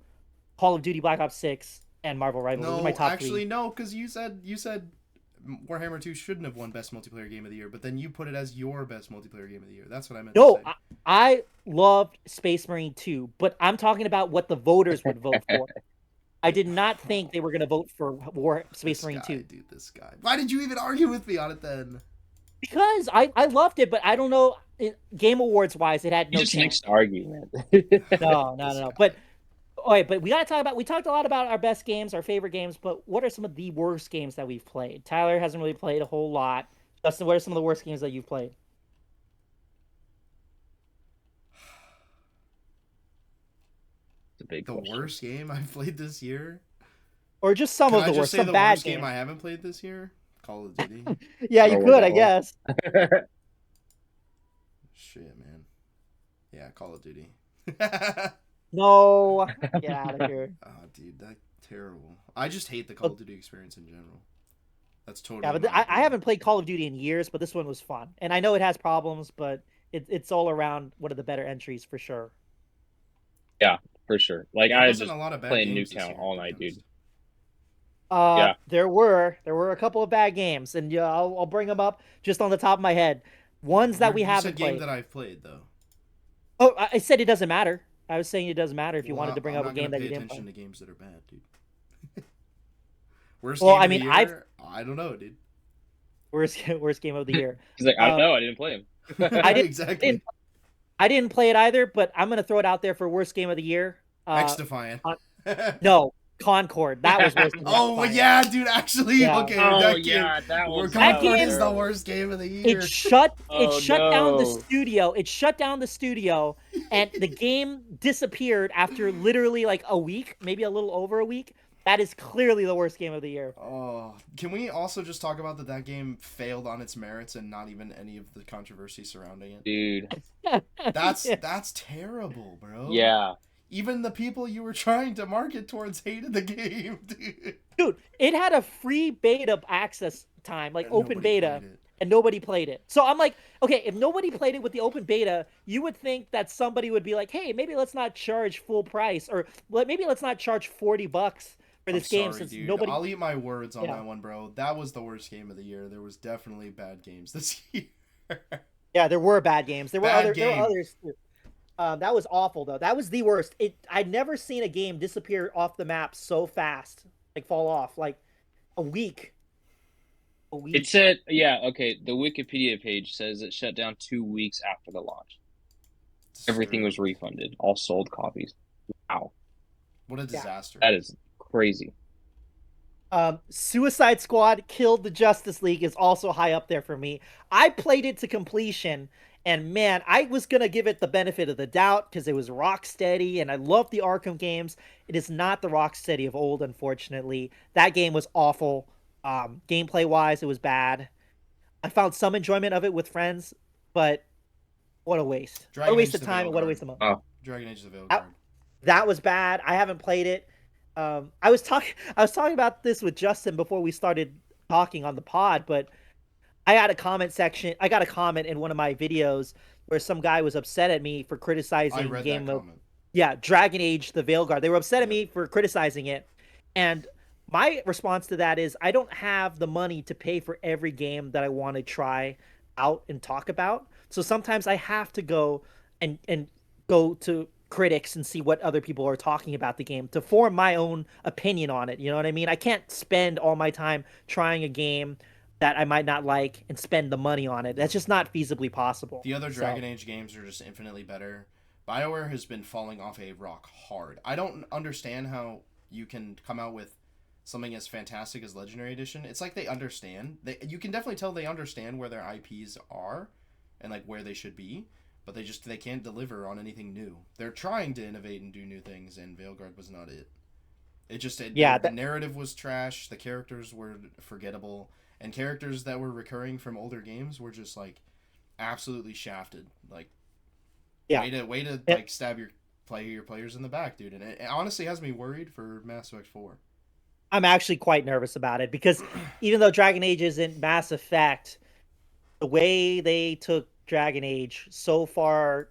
Call of Duty Black Ops 6, and Marvel Rivals. Those are my top actually, 3. no, because you said Warhammer 2 shouldn't have won Best Multiplayer Game of the Year, but then you put it as your Best Multiplayer Game of the Year. That's what I meant to No, say. I loved Space Marine 2, but I'm talking about what the voters would vote for. I did not think they were going to vote for Space Marine 2. Dude, this guy. Why did you even argue with me on it then? Because I loved it, but I don't know, Game Awards wise, it had no just chance. likes to argue, man. No. But all right, but we talked a lot about our best games, our favorite games, but what are some of the worst games that we've played? Tyler hasn't really played a whole lot. Justin, what are some of the worst games that you've played? It's a big The question. worst game I've played this year? Or just some Can of I the just worst, say some the bad worst game games. I haven't played this year? Call of Duty. Yeah, you Oh, could, I wow. guess. Shit, man. Yeah, Call of Duty. No, get out of here. Oh, dude, that's terrible. I just hate the Call of Duty experience in general. That's totally. Yeah, but my I opinion. haven't played Call of Duty in years, but this one was fun. And I know it has problems, but it's all around one of the better entries for sure. Yeah, for sure. Like There I wasn't just a lot of bad playing games this Nuketown year, all to be night, dude. honest. Yeah. There were a couple of bad games, and yeah, I'll bring them up just on the top of my head. Ones that we You haven't said game played. that I've played though. Oh, I said it doesn't matter. I was saying it doesn't matter if you Well, wanted to bring I'm up a not game gonna that you pay didn't play. attention to games that are bad, dude. Worst Well, game I of mean, the year? I don't know, dude. Worst game of the year. He's like, I don't know, I didn't play him. I didn't, Exactly. I didn't play it either, but I'm gonna throw it out there for worst game of the year. X Defiant. No, Concord. That was worse than Oh well, Defiant. yeah, dude. Actually, Yeah. okay, Oh that game. yeah, that was That Concord game- is the worst game of the year. It shut Oh, down the no. studio. It shut down the studio, and the game disappeared after literally like a week, maybe a little over a week. That is clearly the worst game of the year. Oh, can we also just talk about that game failed on its merits and not even any of the controversy surrounding it? Dude. That's terrible, bro. Yeah. Even the people you were trying to market towards hated the game, dude. Dude, it had a free beta access time, like And open nobody beta, played it. and nobody played it. So I'm like, okay, if nobody played it with the open beta, you would think that somebody would be like, hey, maybe let's not charge full price, or maybe let's not charge $40 for this game Sorry, since dude. nobody. I'll eat my words on Yeah. that one, bro. That was the worst game of the year. There was definitely bad games this year. Yeah, there were bad games. There were Bad there were game. others too. That was awful though. That was the worst. I'd never seen a game disappear off the map so fast, like fall off, like a week. A week. It said, yeah, okay, the Wikipedia page says it shut down 2 weeks after the launch. Everything was refunded. All sold copies. Wow. What a disaster. That is crazy. Suicide Squad Killed the Justice League is also high up there for me. I played it to completion, and man, I was gonna give it the benefit of the doubt because it was Rocksteady, and I love the Arkham games. It is not the Rocksteady of old, unfortunately. That game was awful. Gameplay wise, it was bad. I found some enjoyment of it with friends, but what a waste. What a waste of time and what a waste of money. Oh. Dragon Age the Veil That- Guard. That was bad. I haven't played it. I was talking about this with Justin before we started talking on the pod, but I got a comment in one of my videos where some guy was upset at me for I criticizing read game that mode. comment. Yeah, Dragon Age the Veilguard. They were upset at me for criticizing it. And my response to that is I don't have the money to pay for every game that I want to try out and talk about. So sometimes I have to go and go to critics and see what other people are talking about the game to form my own opinion on it. You know what I mean? I can't spend all my time trying a game that I might not like and spend the money on it. That's just not feasibly possible. The other Dragon Age games are just infinitely better. BioWare has been falling off a rock hard. I don't understand how you can come out with something as fantastic as Legendary Edition. It's like they understand. You can definitely tell they understand where their IPs are and like where they should be, but they can't deliver on anything new. They're trying to innovate and do new things, and Veilguard was not it. Yeah, The narrative was trash. The characters were forgettable, and characters that were recurring from older games were just like absolutely shafted. Like yeah. way to It, like stab your players in the back, dude. And it honestly has me worried for Mass Effect 4. I'm actually quite nervous about it because even though Dragon Age isn't Mass Effect, the way they took Dragon Age so far,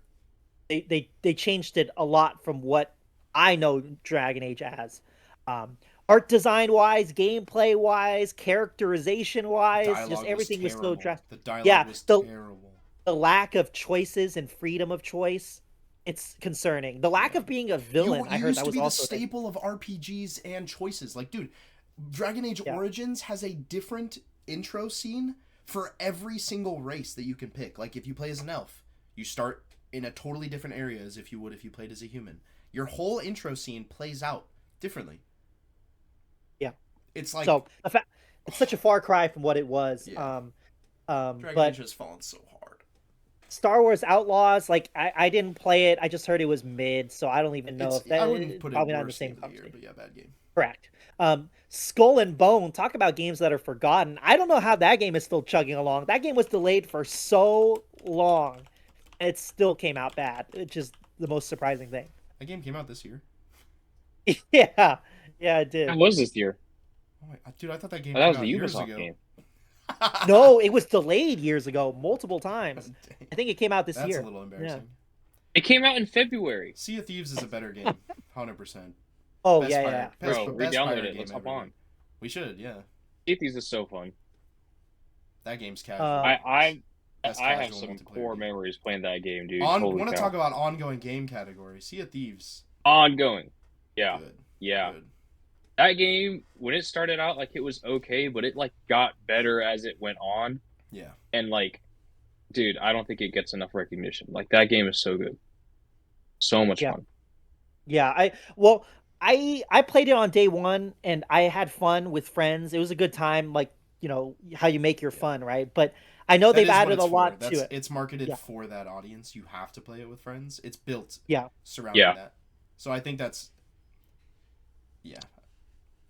they changed it a lot from what I know Dragon Age as. Um, art design wise, gameplay wise, characterization wise, just Dialogue was everything was so terrible. drastic. The dialogue Yeah, was the terrible. the lack of choices and freedom of choice, it's concerning. The lack Yeah. of being a villain, I You heard used that to was be the also a thing. staple of RPGs and choices. Like, dude, Dragon Age Yeah. Origins has a different intro scene for every single race that you can pick. Like, if you play as an elf, you start in a totally different area as if you would if you played as a human. Your whole intro scene plays out differently. Yeah. It's like, So the fact it's such a far cry from what it was. yeah, Dragon Age But has fallen so hard. Star Wars Outlaws, like I didn't play it. I just heard it was mid, so I don't even know if I that wouldn't put it probably not in the worst same game of the year, conversation. but yeah, bad game. Correct. Skull and Bone, talk about games that are forgotten. I don't know how that game is still chugging along. That game was delayed for so long, and it still came out bad. It's just the most surprising thing. That game came out this year. Yeah, yeah, it That did. was this year. Oh my, dude, I thought that game Oh, that came was out the years Ubisoft ago. game. No, it was delayed years ago, multiple times. Dang. I think it came out this That's year. a little embarrassing. It came out in February. Sea of Thieves is a better game, 100%. Oh Best yeah, pirate, yeah. best, Bro, best re-download pirate it. game Let's hop ever. on. We should, yeah. These is so fun. That game's casual. I Best have casual some multiplayer core game. memories playing that game, dude. Want Holy to cow. talk about ongoing game category? Sea of Thieves. Ongoing. Yeah. Good. Yeah. Good. That game, when it started out, like, it was okay, but it, like, got better as it went on. Yeah. And, like, dude, I don't think it gets enough recognition. Like, that game is so good. So much Yeah. fun. Yeah, I played it on day one and I had fun with friends. It was a good time, like, how you make your Yeah. fun, right? But I know That they've is what added it's a lot for. to it. It's marketed Yeah. for that audience. You have to play it with friends. It's built Yeah. surrounding Yeah. that. So I think that's yeah.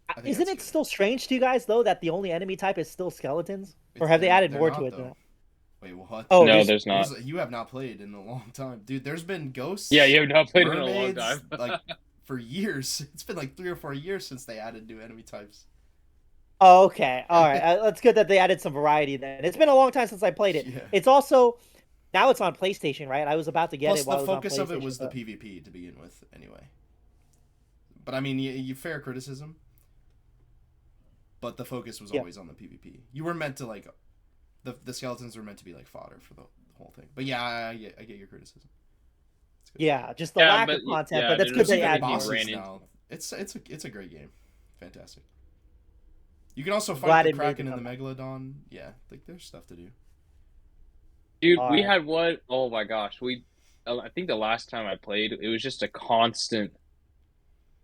I think Isn't that's it good. still strange to you guys though that the only enemy type is still skeletons? Or It's- have they they're- added they're more not, to it than though. that? Wait, what? Oh, No, there's there's not. You have not played in a long time, dude. There's been ghosts. Yeah, you have not played it in a long mermaids, time. like for years. It's been like 3 or 4 years since they added new enemy types. Oh, okay. All right. That's good that they added some variety then. It's been a long time since I played it. Yeah. It's also now it's on PlayStation, right? I was about to get Plus, it while the it was on focus of it PlayStation, was the but- PvP to begin with, anyway. But I mean, you fair criticism. But the focus was Yeah. always on the PvP. You were meant to like, the skeletons were meant to be like fodder for the whole thing. But yeah, I get your criticism. It's good. Yeah, just the Yeah, lack but of content, yeah, but that's dude, good There's they even add more. more. bosses Ran into- now. It's a great game. Fantastic. You can also Glad fight the it made Kraken the and the Megalodon. Yeah, like there's stuff to do. Dude, we Alright. had what? Oh my gosh. I think the last time I played, it was just a constant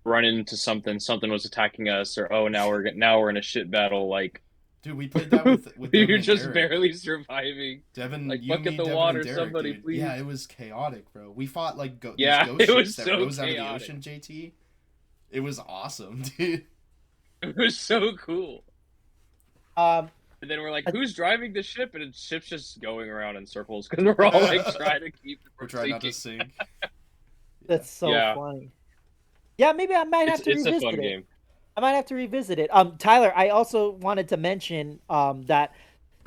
run into something. Something was attacking us, or oh, now we're in a shit battle. Like, Dude, we played that with Devin you're and just Derek. barely surviving. Devin, like, you, bucket me, the Devin, water, and Derek, somebody, dude. please. Yeah, it was chaotic, bro. We fought like Yeah, these ghost it was ships that so rose out of the chaotic. ocean, JT. It was awesome, dude. It was so cool. Um, And then we're like, who's driving the ship? And the ship's just going around in circles because we're all like trying to keep it We're from trying not to sinking. sink. that's so Yeah. funny. Yeah, maybe I might have to It's a revisit fun it. game. I might have to revisit it. Tyler, I also wanted to mention that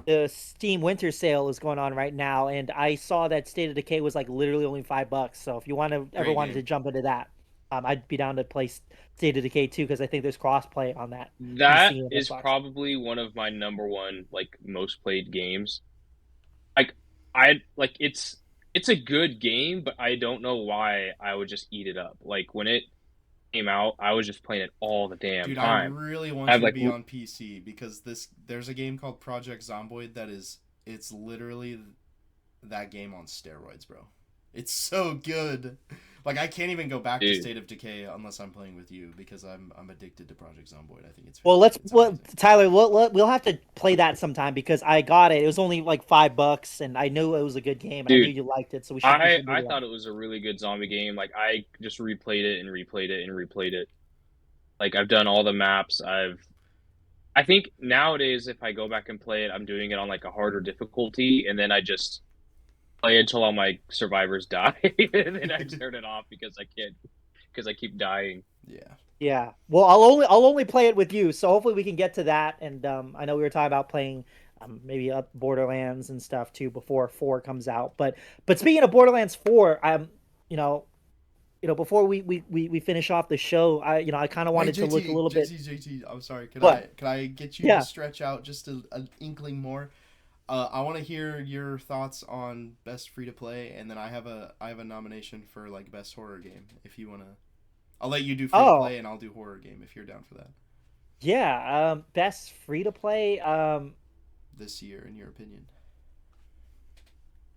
the Steam Winter Sale is going on right now, and I saw that State of Decay was like literally only $5. So if you ever wanted to game. jump into that, I'd be down to play State of Decay 2 because I think there's crossplay on that. That PC and is Xbox. probably one of my number one like most played games. It's a good game, but I don't know why I would just eat it up. Like when it came out, I was just playing it all the damn Dude, time. I really want I you have, to like, be on PC because there's a game called Project Zomboid it's literally that game on steroids, bro. It's so good. Like I can't even go back to dude. State of Decay unless I'm playing with you because I'm addicted to Project Zomboid. I think it's Well, amazing. Tyler, we'll have to play that sometime because I got it. It was only like $5, and I knew it was a good game, and I knew Dude, you liked it, so we I should I maybe thought it was a really good zombie game. Like I just replayed it and replayed it and replayed it. Like I've done all the maps. I think nowadays if I go back and play it, I'm doing it on like a harder difficulty, and then I just play until all my survivors die, and then I turn it off because I can't because I keep dying. Yeah. Yeah. Well, I'll only play it with you, so hopefully we can get to that. And I know we were talking about playing maybe up Borderlands and stuff too before 4 comes out. But speaking of Borderlands 4, you know, before we finish off the show, I kind of Wait, wanted to look a little bit. JT. I'm sorry. What? Can I get you to Yeah. stretch out just an inkling more? I want to hear your thoughts on best free to play, and then I have a nomination for like best horror game. If you wanna, I'll let you do free to Oh, play, and I'll do horror game if you're down for that yeah. Best free to play. this year, in your opinion.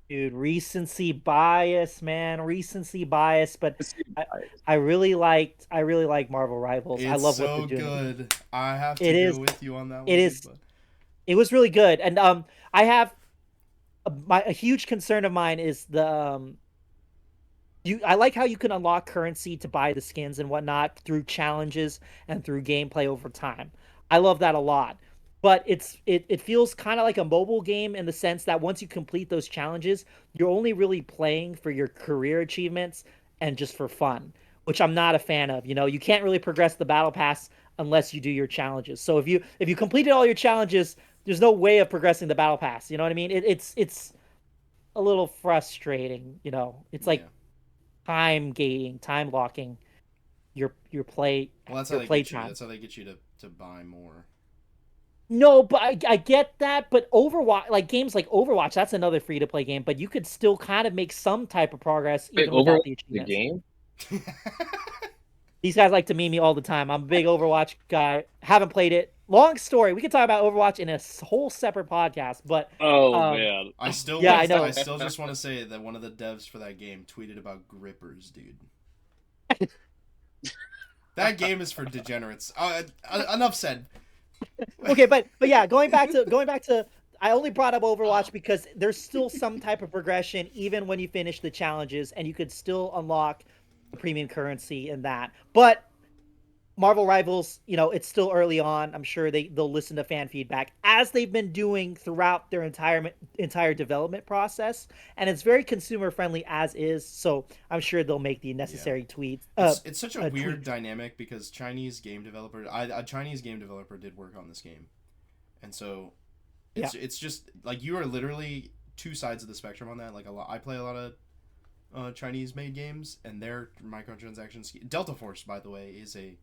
Dude, recency bias, man, recency bias. But I, I really like Marvel Rivals. I It's love what they're so doing. good. I have to It go is, with you on that it one, dude. is, But it was really good. And I have a huge concern of mine is the I like how you can unlock currency to buy the skins and whatnot through challenges and through gameplay over time. I love that a lot. But it feels kind of like a mobile game in the sense that once you complete those challenges, you're only really playing for your career achievements and just for fun, which I'm not a fan of. You can't really progress the battle pass unless you do your challenges. So if you completed all your challenges, there's no way of progressing the battle pass. You know what I mean? It's a little frustrating. It's yeah. like time gating, time locking your play Well, that's how your they play get you. time. That's how they get you to buy more. No, but I get that. But Overwatch, like games like Overwatch, that's another free to play game. But you could still kind of make some type of progress Wait, even Overwatch without the the achievements. game? These guys like to meme me all the time. I'm a big Overwatch guy. Haven't played it. Long story. We could talk about Overwatch in a whole separate podcast. But Oh um, man. yeah, I I know. still just want to say that one of the devs for that game tweeted about grippers, dude. That game is for degenerates. Enough said. Okay, but yeah, going back to I only brought up Overwatch because there's still some type of progression even when you finish the challenges and you could still unlock the premium currency in that. But Marvel Rivals, it's still early on. I'm sure they'll listen to fan feedback as they've been doing throughout their entire development process, and it's very consumer friendly as is. So I'm sure they'll make the Yeah. necessary tweets. It's such a weird Tweaks. dynamic because a Chinese game developer did work on this game, and so Yeah, it's just like you are literally two sides of the spectrum on that. Like I play a lot of Chinese made games, and their microtransactions. Delta Force, by the way, is a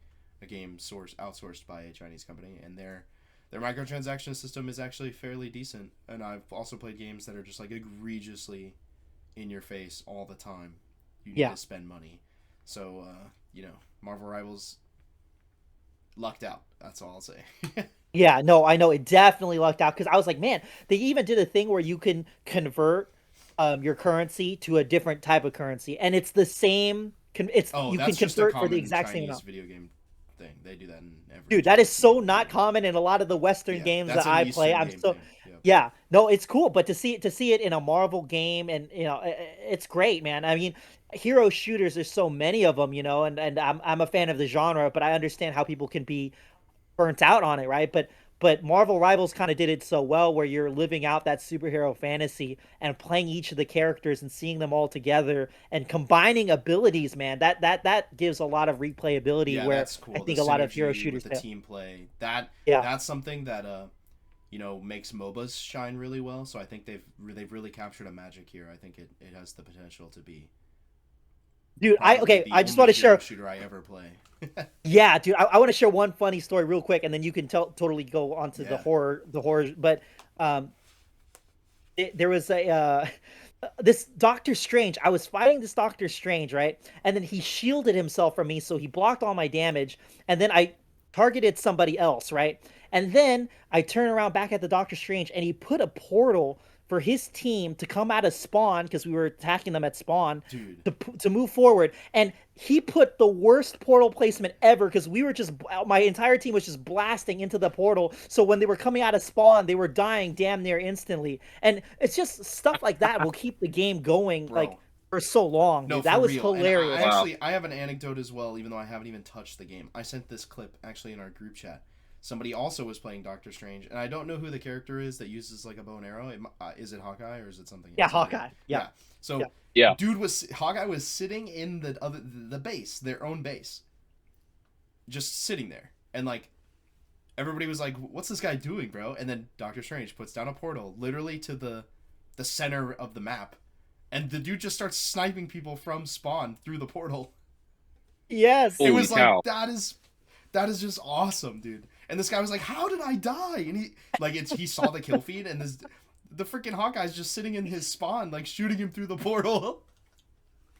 game source outsourced by a Chinese company, and their microtransaction system is actually fairly decent. And I've also played games that are just like egregiously in your face all the time. You need yeah. to spend money. So Marvel Rivals lucked out. That's all I'll say. Yeah, no, I know it definitely lucked out because I was like, man, they even did a thing where you can convert your currency to a different type of currency, and it's the same. It's Oh, you can that's just a convert for the common exact same Chinese amount. video game thing. They do that in every Dude, that is Chinese so video not game. common in a lot of the Western Yeah, games that's that an I play. Eastern I'm game so thing. Yep. yeah, no, it's cool, but to see it in a Marvel game and it's great, man. I mean, hero shooters, there's so many of them, and I'm a fan of the genre, but I understand how people can be burnt out on it, right? But Marvel Rivals kind of did it so well where you're living out that superhero fantasy and playing each of the characters and seeing them all together and combining abilities, man. That gives a lot of replayability Yeah, where that's I cool. The think a lot of hero synergy with shooters the fail. team play. Yeah. That's something that makes MOBAs shine really well. So I think they've really captured a magic here. I think it has the potential to be Dude, probably the I just only want to hero share. shooter I ever play. Yeah, dude, I want to share one funny story real quick, and then you can totally go on to the Yeah. horror, the horror. But um, there was a this Doctor Strange. I was fighting this Doctor Strange, right? And then he shielded himself from me, so he blocked all my damage. And then I targeted somebody else, right? And then I turn around back at the Doctor Strange, and he put a portal for his team to come out of spawn because we were attacking them at spawn Dude. to move forward, and he put the worst portal placement ever because we were just my entire team was just blasting into the portal. So when they were coming out of spawn, they were dying damn near instantly, and it's just stuff like that will keep the game going like Bro. for so long. No, Dude. for That was real. And hilarious. I have an anecdote as well, even though I haven't even touched the game. I sent this clip actually in our group chat. Somebody also was playing Doctor Strange, and I don't know who the character is that uses like a bow and arrow. Is it Hawkeye or is it something? Yeah, something Hawkeye. Yeah. So, Yeah. Hawkeye was sitting in the base, their own base, just sitting there, and like everybody was like, "What's this guy doing, bro?" And then Doctor Strange puts down a portal literally to the center of the map, and the dude just starts sniping people from spawn through the portal. Yes. It was Holy cow. like that is just awesome, dude. And this guy was like, "How did I die?" And he saw the kill feed, and the freaking Hawkeye's just sitting in his spawn, like shooting him through the portal.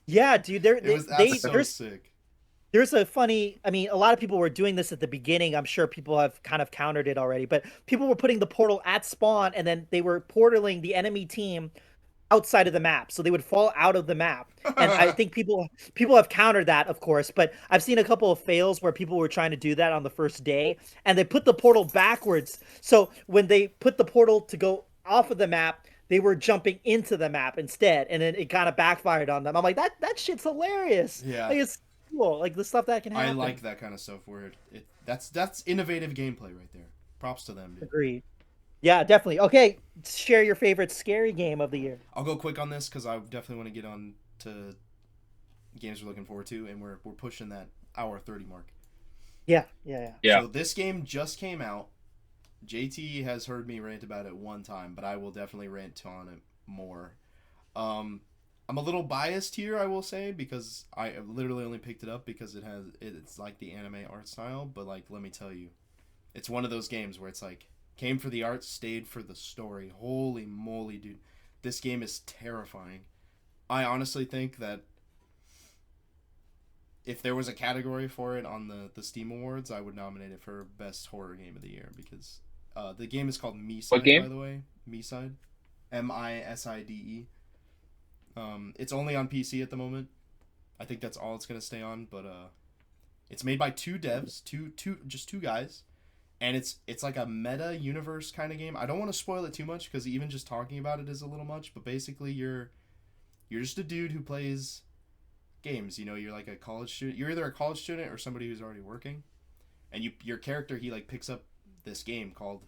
Yeah, dude. That's so sick. There's a funny, I mean, a lot of people were doing this at the beginning. I'm sure people have kind of countered it already, but people were putting the portal at spawn and then they were portaling the enemy team outside of the map. So they would fall out of the map. And I think people have countered that, of course, but I've seen a couple of fails where people were trying to do that on the first day and they put the portal backwards. So when they put the portal to go off of the map, they were jumping into the map instead, and then it kind of backfired on them. I'm like, that shit's hilarious. Yeah. Like, it's cool. Like the stuff that can happen. I like that kind of stuff where that's innovative gameplay right there. Props to them, dude. Agreed. Yeah, definitely. Okay, share your favorite scary game of the year. I'll go quick on this because I definitely want to get on to games we're looking forward to, and we're pushing that hour 30 mark. Yeah. So this game just came out. JT has heard me rant about it one time, but I will definitely rant on it more. I'm a little biased here, I will say, because I literally only picked it up because it's like the anime art style, but like let me tell you, it's one of those games where it's like came for the art, stayed for the story. Holy moly, dude. This game is terrifying. I honestly think that if there was a category for it on the Steam Awards, I would nominate it for Best Horror Game of the Year because the game is called Miside, by the way. Miside. Miside. It's only on PC at the moment. I think that's all it's going to stay on, but it's made by two devs, just two guys. And it's like a meta universe kind of game. I don't want to spoil it too much because even just talking about it is a little much. But basically, you're just a dude who plays games. You know, you're like a college student. You're either a college student or somebody who's already working. And your character, he like picks up this game called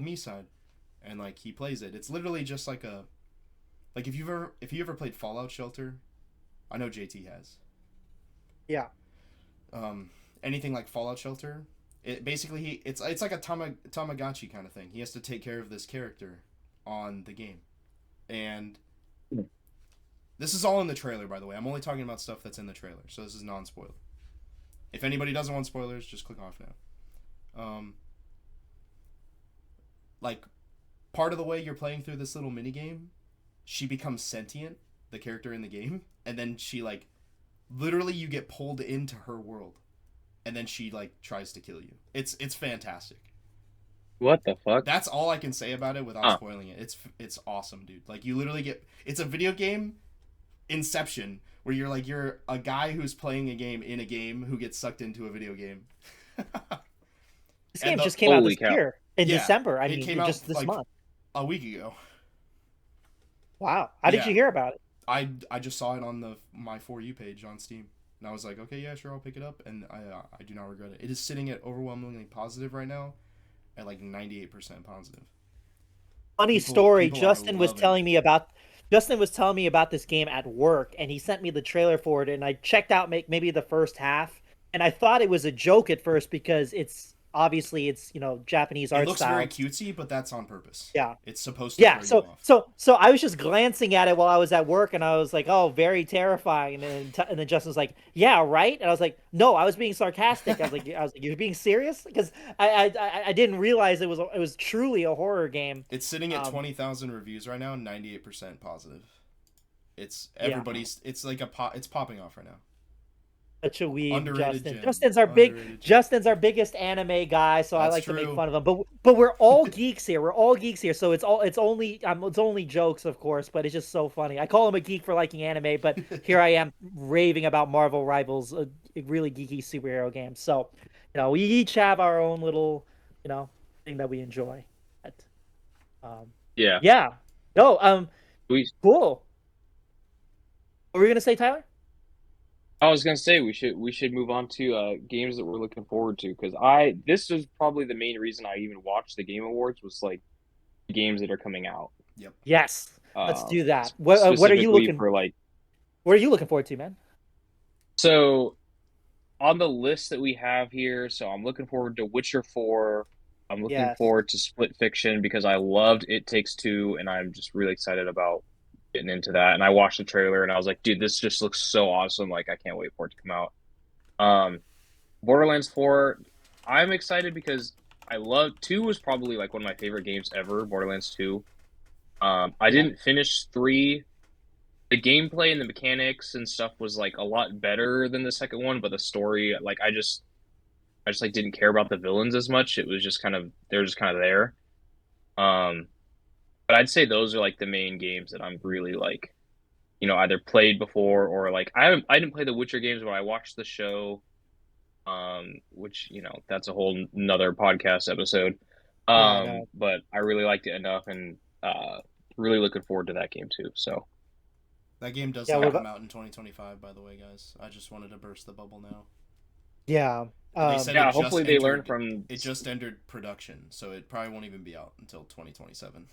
Miside, and like he plays it. It's literally just like if you ever played Fallout Shelter, I know JT has. Yeah. Anything like Fallout Shelter. It basically it's like a Tamagotchi kind of thing. He has to take care of this character on the game, and this is all in the trailer, by the way. I'm only talking about stuff that's in the trailer, so this is non-spoiler. If anybody doesn't want spoilers, just click off now. Like part of the way you're playing through this little mini game, she becomes sentient, the character in the game, and then she like literally you get pulled into her world. And then she like tries to kill you. It's fantastic. What the fuck? That's all I can say about it without spoiling it. It's awesome, dude. Like you literally it's a video game Inception where you're a guy who's playing a game in a game who gets sucked into a video game. This game just came out this year in Yeah, December. I it mean, came out just this like month. a week ago. Wow. How did you hear about it? I just saw it on my For You page on Steam. And I was like, okay, yeah, sure, I'll pick it up. And I do not regret it. It is sitting at overwhelmingly positive right now, at like 98% positive. Funny story. People Justin was telling me about this game at work, and he sent me the trailer for it. And I checked out maybe the first half, and I thought it was a joke at first because it's obviously Japanese art style. It looks very cutesy, but that's on purpose. Yeah, it's supposed to. Yeah, so I was just glancing at it while I was at work, and I was like, "Oh, very terrifying." And then Justin was like, "Yeah, right." And I was like, "No, I was being sarcastic." I was like, "You're being serious?" Because I didn't realize it was truly a horror game. It's sitting at 20,000 reviews right now, 98% positive. It's everybody's. Yeah. It's like it's popping off right now. Such a weeb, Underrated Justin. gem. Underrated gem. Justin's our biggest anime guy, so I That's like to make true. fun of him. But we're all geeks here. We're all geeks here, so it's only jokes, of course, but it's just so funny. I call him a geek for liking anime, but here I am raving about Marvel Rivals, a really geeky superhero game. So, we each have our own little, thing that we enjoy. But, um, Yeah. yeah. No, We cool. What were you gonna say, Tyler? I was gonna say we should move on to games that we're looking forward to because I this was probably the main reason I even watched the Game Awards was like the games that are coming out. Yep. Yes, let's do that. Specifically for like What are you looking forward to, man? so on the list that we have here, so I'm looking forward to Witcher 4. I'm looking Yes. forward to Split Fiction because I loved It Takes Two, and I'm just really excited about getting into that. And I watched the trailer and I was like, dude, this just looks so awesome. Like I can't wait for it to come out. Borderlands 4, I'm excited because I love 2 was probably like one of my favorite games ever, Borderlands 2. I Yeah. didn't finish 3. The gameplay and the mechanics and stuff was like a lot better than the second one, but the story, like I just like didn't care about the villains as much. It was just kind of they're just kind of there. Um, but I'd say those are like the main games that I'm really like, either played before or like I didn't play the Witcher games, but I watched the show. Which that's a whole another podcast episode. Yeah, no. But I really liked it enough, and really looking forward to that game too. So That game does Yeah, not what come about out in 2025, by the way, guys. I just wanted to burst the bubble now. yeah. They said yeah, hopefully they learn from. it just entered production, so it probably won't even be out until 2027.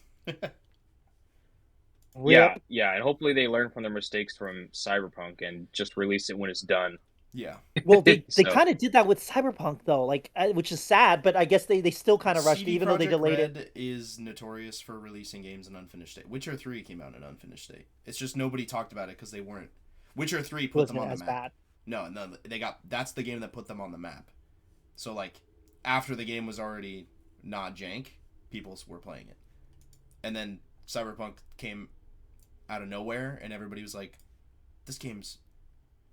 Yeah, Rip. yeah, and hopefully they learn from their mistakes from Cyberpunk and just release it when it's done. Yeah. Well, they So kind of did that with Cyberpunk though, like which is sad, but I guess they still kind of rushed it, CD even though they Projekt delayed it. Red is notorious for releasing games in unfinished state. Witcher 3 came out in unfinished state. It's just nobody talked about it because they weren't. Witcher 3 put them Wasn't on the as map. bad. No, they got that's the game that put them on the map. So like after the game was already not jank, people were playing it. And then Cyberpunk came out of nowhere and everybody was like this game's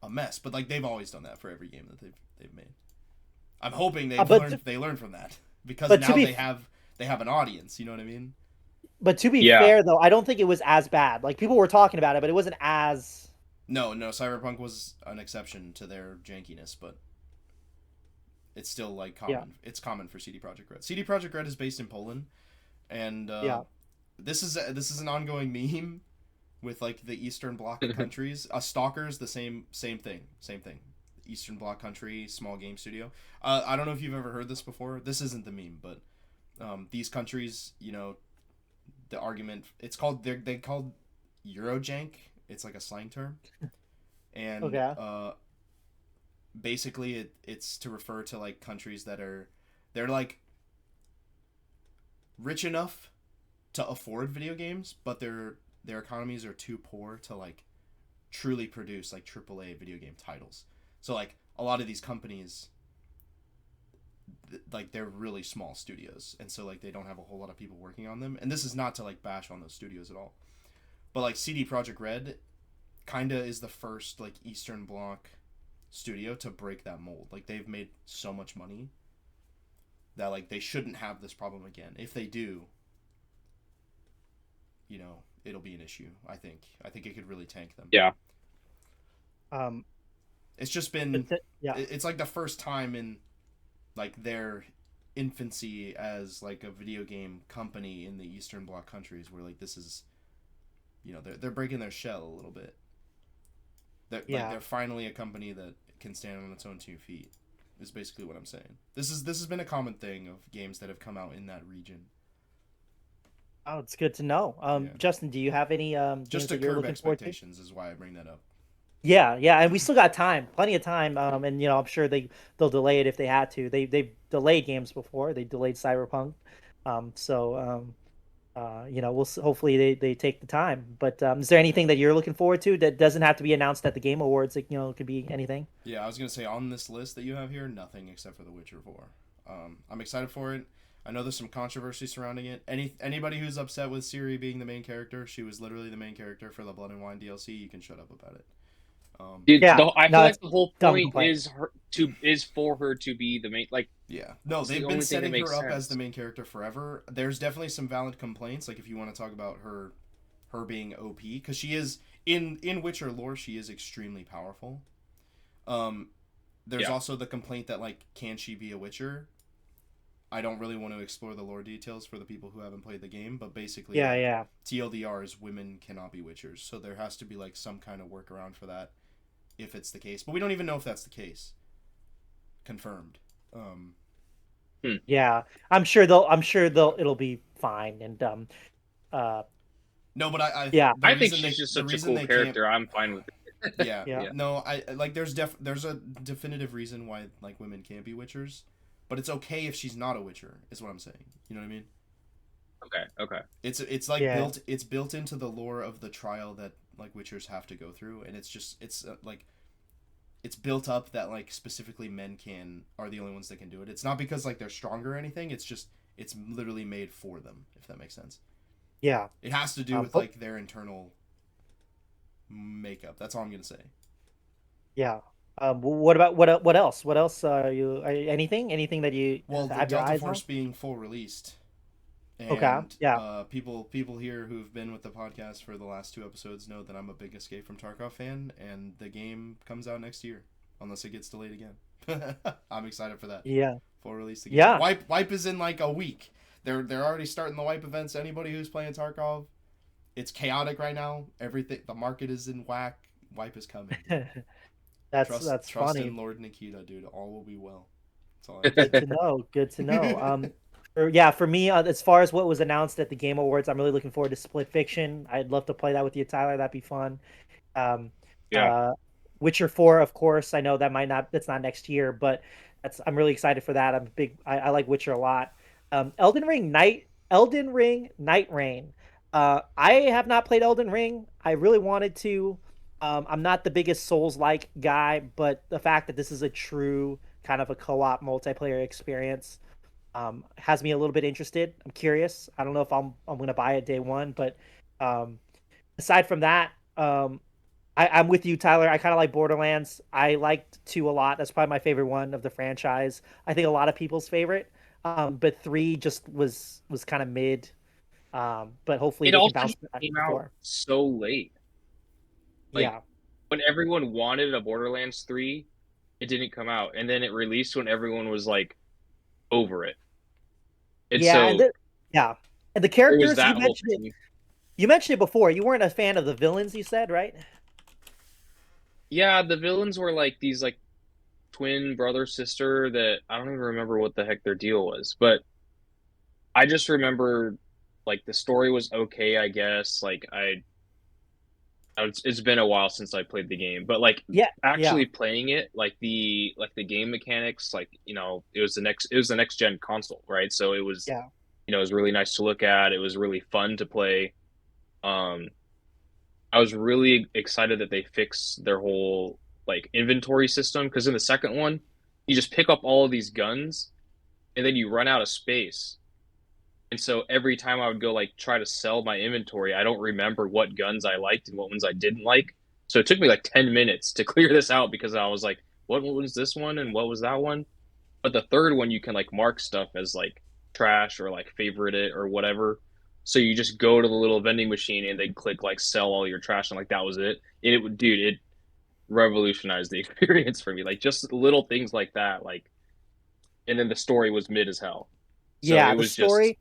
a mess. But like they've always done that for every game that they've made. I'm hoping they learned from that because But now they have an audience, you know what I mean? to be yeah, fair though, I don't think it was as bad. Like people were talking about it, but it wasn't as. No, Cyberpunk was an exception to their jankiness, but it's still like common. Yeah. It's common for CD Projekt Red. CD Projekt Red is based in Poland, and Yeah. this is an ongoing meme with like the Eastern Bloc countries. Stalkers, the same thing. Eastern Bloc country, small game studio. I don't know if you've ever heard this before. This isn't the meme, but these countries, the argument it's called they called Eurojank. It's like a slang term, and Okay. basically it's to refer to like countries they're like rich enough to afford video games, but their economies are too poor to like truly produce like AAA video game titles. So like a lot of these companies like they're really small studios, and so like they don't have a whole lot of people working on them. And this is not to like bash on those studios at all. But like CD Projekt Red kind of is the first like Eastern Bloc studio to break that mold. Like they've made so much money that like they shouldn't have this problem again. If they do, it'll be an issue. I think it could really tank them. yeah, Um. It's just been Yeah. it's like the first time in like their infancy as like a video game company in the Eastern Bloc countries where like this is they're breaking their shell a little bit. They're finally a company that can stand on its own 2 feet. Is basically what I'm saying. This has been a common thing of games that have come out in that region. Oh, it's good to know. Yeah. Justin, do you have any games Just to that you're curb looking forward to? expectations is why I bring that up. Yeah, yeah, and we still got time, plenty of time. And I'm sure they'll delay it if they had to. They've delayed games before. They delayed Cyberpunk. So hopefully they take the time. But is there anything that you're looking forward to that doesn't have to be announced at the Game Awards? Like, it could be anything. Yeah, I was gonna say on this list that you have here, nothing except for The Witcher 4. I'm excited for it. I know there's some controversy surrounding it. Anybody who's upset with Ciri being the main character, she was literally the main character for the Blood and Wine DLC. You can shut up about it. Dude, Yeah, I no, feel that's like the whole dumb point complaint. is for her to be the main. Like, Yeah. No, it's the they've been only thing that setting makes her up as the sense. main character forever. There's definitely some valid complaints, like if you want to talk about her being OP, because she is in Witcher lore, she is extremely powerful. Um, there's Yeah, also the complaint that like, can she be a Witcher? I don't really want to explore the lore details for the people who haven't played the game, but basically Yeah, like yeah, TLDR is women cannot be Witchers, so there has to be like some kind of workaround for that if it's the case. But we don't even know if that's the case. Confirmed. Um, hmm. yeah. I'm sure they'll it'll be fine. And uh, no, but I yeah, the I think reason she's they just the such a reason cool they can't. character. I'm fine with it. Yeah, yeah, Yeah. no, I like there's a definitive reason why like women can't be Witchers, but it's okay if she's not a Witcher. Is what I'm saying. You know what I mean? Okay. Okay. It's like yeah, built into the lore of the trial that like Witchers have to go through, and it's like it's built up that like specifically men can are the only ones that can do it. It's not because like they're stronger or anything. It's just it's literally made for them, if that makes sense. yeah. It has to do with But like their internal makeup. That's all I'm gonna say. yeah. What about what else? What else anything that you Well, the have your Delta eyes on? Force being full released, Okay. and Yeah. people here who've been with the podcast for the last two episodes know that I'm a big Escape from Tarkov fan, and the game comes out next year, unless it gets delayed again. I'm excited for that Yeah. full release again. Yeah. Wipe is in like a week. They're already starting the wipe events. Anybody who's playing Tarkov, it's chaotic right now. Everything the market is in whack. Wipe is coming, dude. That's Trust funny. in Lord Nikita, dude. All will be well. That's all I have to Good to know. Good to know. Yeah, for me, as far as what was announced at the Game Awards, I'm really looking forward to Split Fiction. I'd love to play that with you, Tyler. That'd be fun. Um, Yeah. uh, Witcher 4, of course. I know that might not that's not next year, but I'm really excited for that. I like Witcher a lot. Elden Ring Night Rain. I have not played Elden Ring. I really wanted to. I'm not the biggest Souls-like guy, but the fact that this is a true kind of a co-op multiplayer experience has me a little bit interested. I'm curious. I don't know if I'm gonna buy it day one, but um, aside from that, I'm with you, Tyler. I kind of like Borderlands. I liked 2 a lot. That's probably my favorite one of the franchise. I think a lot of people's favorite. But 3 just was kind of mid. But hopefully It they can also bounce just back came to out 4. so late. Like, Yeah. when everyone wanted a Borderlands 3, it didn't come out, and then it released when everyone was like over it. And Yeah, so yeah. And the there was characters, that whole thing. you mentioned it before. You weren't a fan of the villains, you said, right? Yeah, the villains were like these like twin brother sister that I don't even remember what the heck their deal was, but I just remember like the story was okay, I guess. It's been a while since I played the game, but like Yeah, yeah, actually playing it, like the game mechanics, like it was the next gen console, right? So it was yeah. it was really nice to look at. It was really fun to play. Um, I was really excited that they fixed their whole like inventory system because in the second one, you just pick up all of these guns and then you run out of space. And so every time I would go like try to sell my inventory, I don't remember what guns I liked and what ones I didn't like. So it took me like 10 minutes to clear this out because I was like, what was this one and what was that one? But the third one you can like mark stuff as like trash or like favorite it or whatever. So you just go to the little vending machine and they click like sell all your trash and like that was it. And it would dude, it revolutionized the experience for me. Like just little things like that, like and then the story was mid as hell. So Yeah, it was just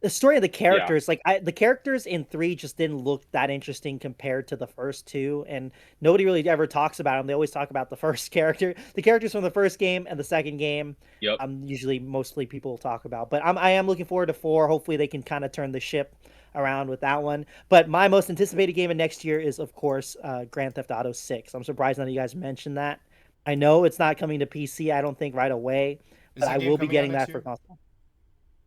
the story of the yeah. characters, the characters in 3 just didn't look that interesting compared to the first 2, and nobody really ever talks about them. They always talk about the first the characters from the first game and the second game. Yep. Usually mostly people talk about, but I am looking forward to 4. Hopefully they can kind of turn the ship around with that one. But my most anticipated game of next year is of course Grand Theft Auto 6. I'm surprised none of you guys mentioned that. I know it's not coming to PC, I don't think right away, Is but that I game will be coming out getting next that for year? console.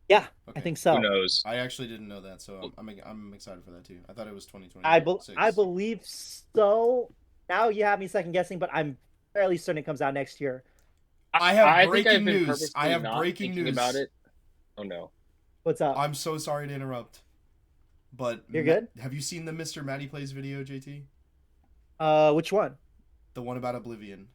Yeah, I Okay. think Who so. knows? I actually didn't know that, so I'm excited for that too. I thought it was I 2026. believe so. Now you have me second guessing, but I'm fairly certain it comes out next year. I have I think I've breaking been news. I purposely have not breaking thinking about news. it. Oh no. What's up? I'm so sorry to interrupt, but You're good? have you seen the Mr. Matty Plays video, JT? Which one? The one about Oblivion.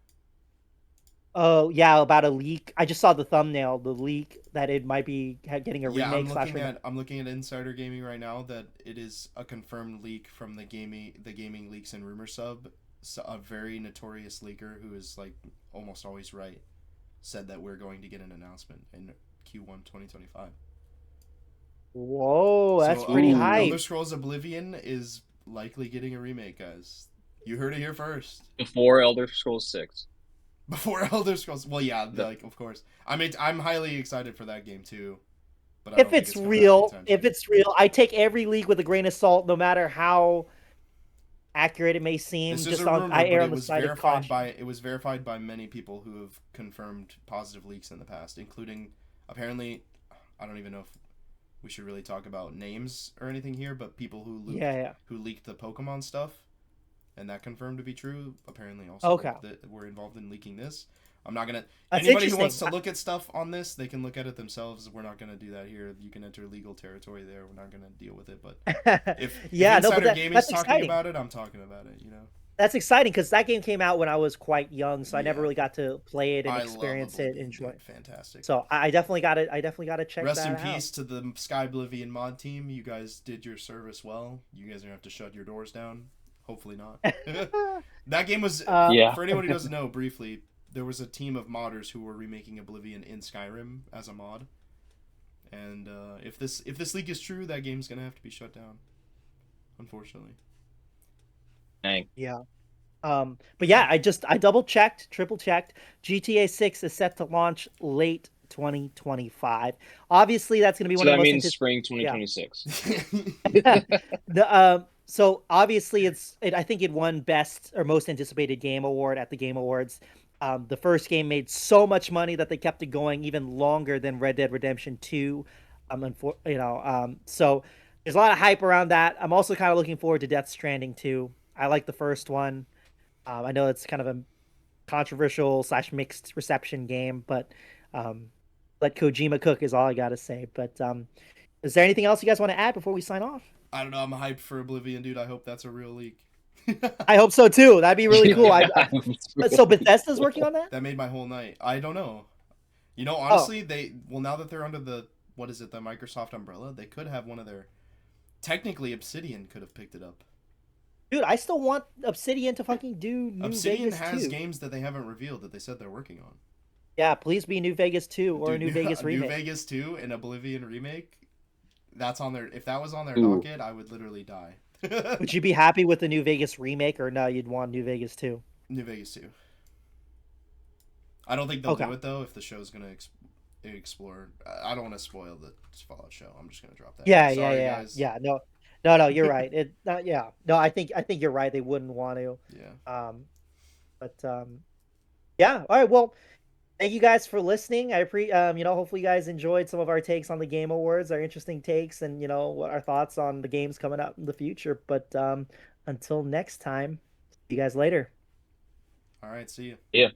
Oh yeah, about a leak. I just saw the thumbnail, the leak that it might be getting a Yeah, remake slash remake. I'm looking at Insider Gaming right now that it is a confirmed leak from the gaming leaks and rumor sub. So a very notorious leaker who is like almost always right said that we're going to get an announcement in Q1 2025. Whoa, that's So pretty Ooh, Elder hype. Scrolls Oblivion is likely getting a remake, guys. You heard it here first. before Elder Scrolls 6. Before Elder Scrolls. Well, yeah, The, like of course. I'm highly excited for that game too, but I If don't think it's it's coming out real, anytime if soon. it's real, I take every leak with a grain of salt, no matter how accurate it may seem. This is Just a on, rumor, I but err on the side of caution. it was verified by many people who have confirmed positive leaks in the past, including apparently I don't even know if we should really talk about names or anything here, but people Yeah, yeah. who leaked the Pokemon stuff and that confirmed to be true apparently also Okay, leaked that were involved in leaking this. I'm not gonna. that's Anybody who wants interesting. to look at stuff on this, they can look at it themselves. We're not gonna do that here. You can enter legal territory there. We're not gonna deal with it. But if Yeah, no, but Insider Gaming's that's talking exciting. about it, I'm talking about it. You know. That's exciting because that game came out when I was quite young, so I never Yeah, really got to play it and I love experience it, Oblivion, enjoy it. dude. Fantastic. So I definitely got it. I definitely got to check Rest in that out. peace to the Sky Oblivion mod team. You guys did your service well. You guys are gonna have to shut your doors down. Hopefully not. That game was, uh, yeah. for anyone who doesn't know, briefly, there was a team of modders who were remaking Oblivion in Skyrim as a mod. And if this leak is true, that game's gonna have to be shut down. Unfortunately. Dang. yeah. But yeah, I double checked, triple checked. GTA 6 is set to launch late 2025. Obviously, that's going to be So one of the that most means anticipated. spring Yeah. 2026. So obviously I think it won best or most anticipated game award at the Game Awards. The first game made so much money that they kept it going even longer than Red Dead Redemption 2. So there's a lot of hype around that. I'm also kind of looking forward to Death Stranding 2. I like the first one. I know it's kind of a controversial slash mixed reception game, but um, let Kojima cook is all I gotta say. But is there anything else you guys want to add before we sign off? I don't know. I'm hyped for Oblivion, dude. I hope that's a real leak. I hope so too. That'd be really cool. Yeah. So Bethesda's working on that? That made my whole night. I don't know. You know, Oh, honestly, now that they're under the what is it, the Microsoft umbrella, they could have one of their. Technically, Obsidian could have picked it up. dude, I still want Obsidian to fucking do New Obsidian Vegas has 2. games that they haven't revealed that they said they're working on. Yeah, please be New Vegas 2 or a Dude, New Vegas New remake. Vegas 2 and Oblivion remake. That's on their. If that was on their Ooh. docket, I would literally die. Would you be happy with the New Vegas remake or no, you'd want New Vegas 2? New Vegas 2. I don't think they'll Okay. do it though if the show's gonna explore. I don't want to spoil the Fallout show. I'm just gonna drop that here. Yeah, yeah, Sorry, yeah, guys. yeah. No, no, no. You're right. Yeah. No, I think you're right. They wouldn't want to. Yeah. Um, but yeah. All right. Well, thank you guys for listening. Hopefully you guys enjoyed some of our takes on the Game Awards, our interesting takes, and what our thoughts on the games coming up in the future. But until next time, see you guys later. All right. See you. Yeah.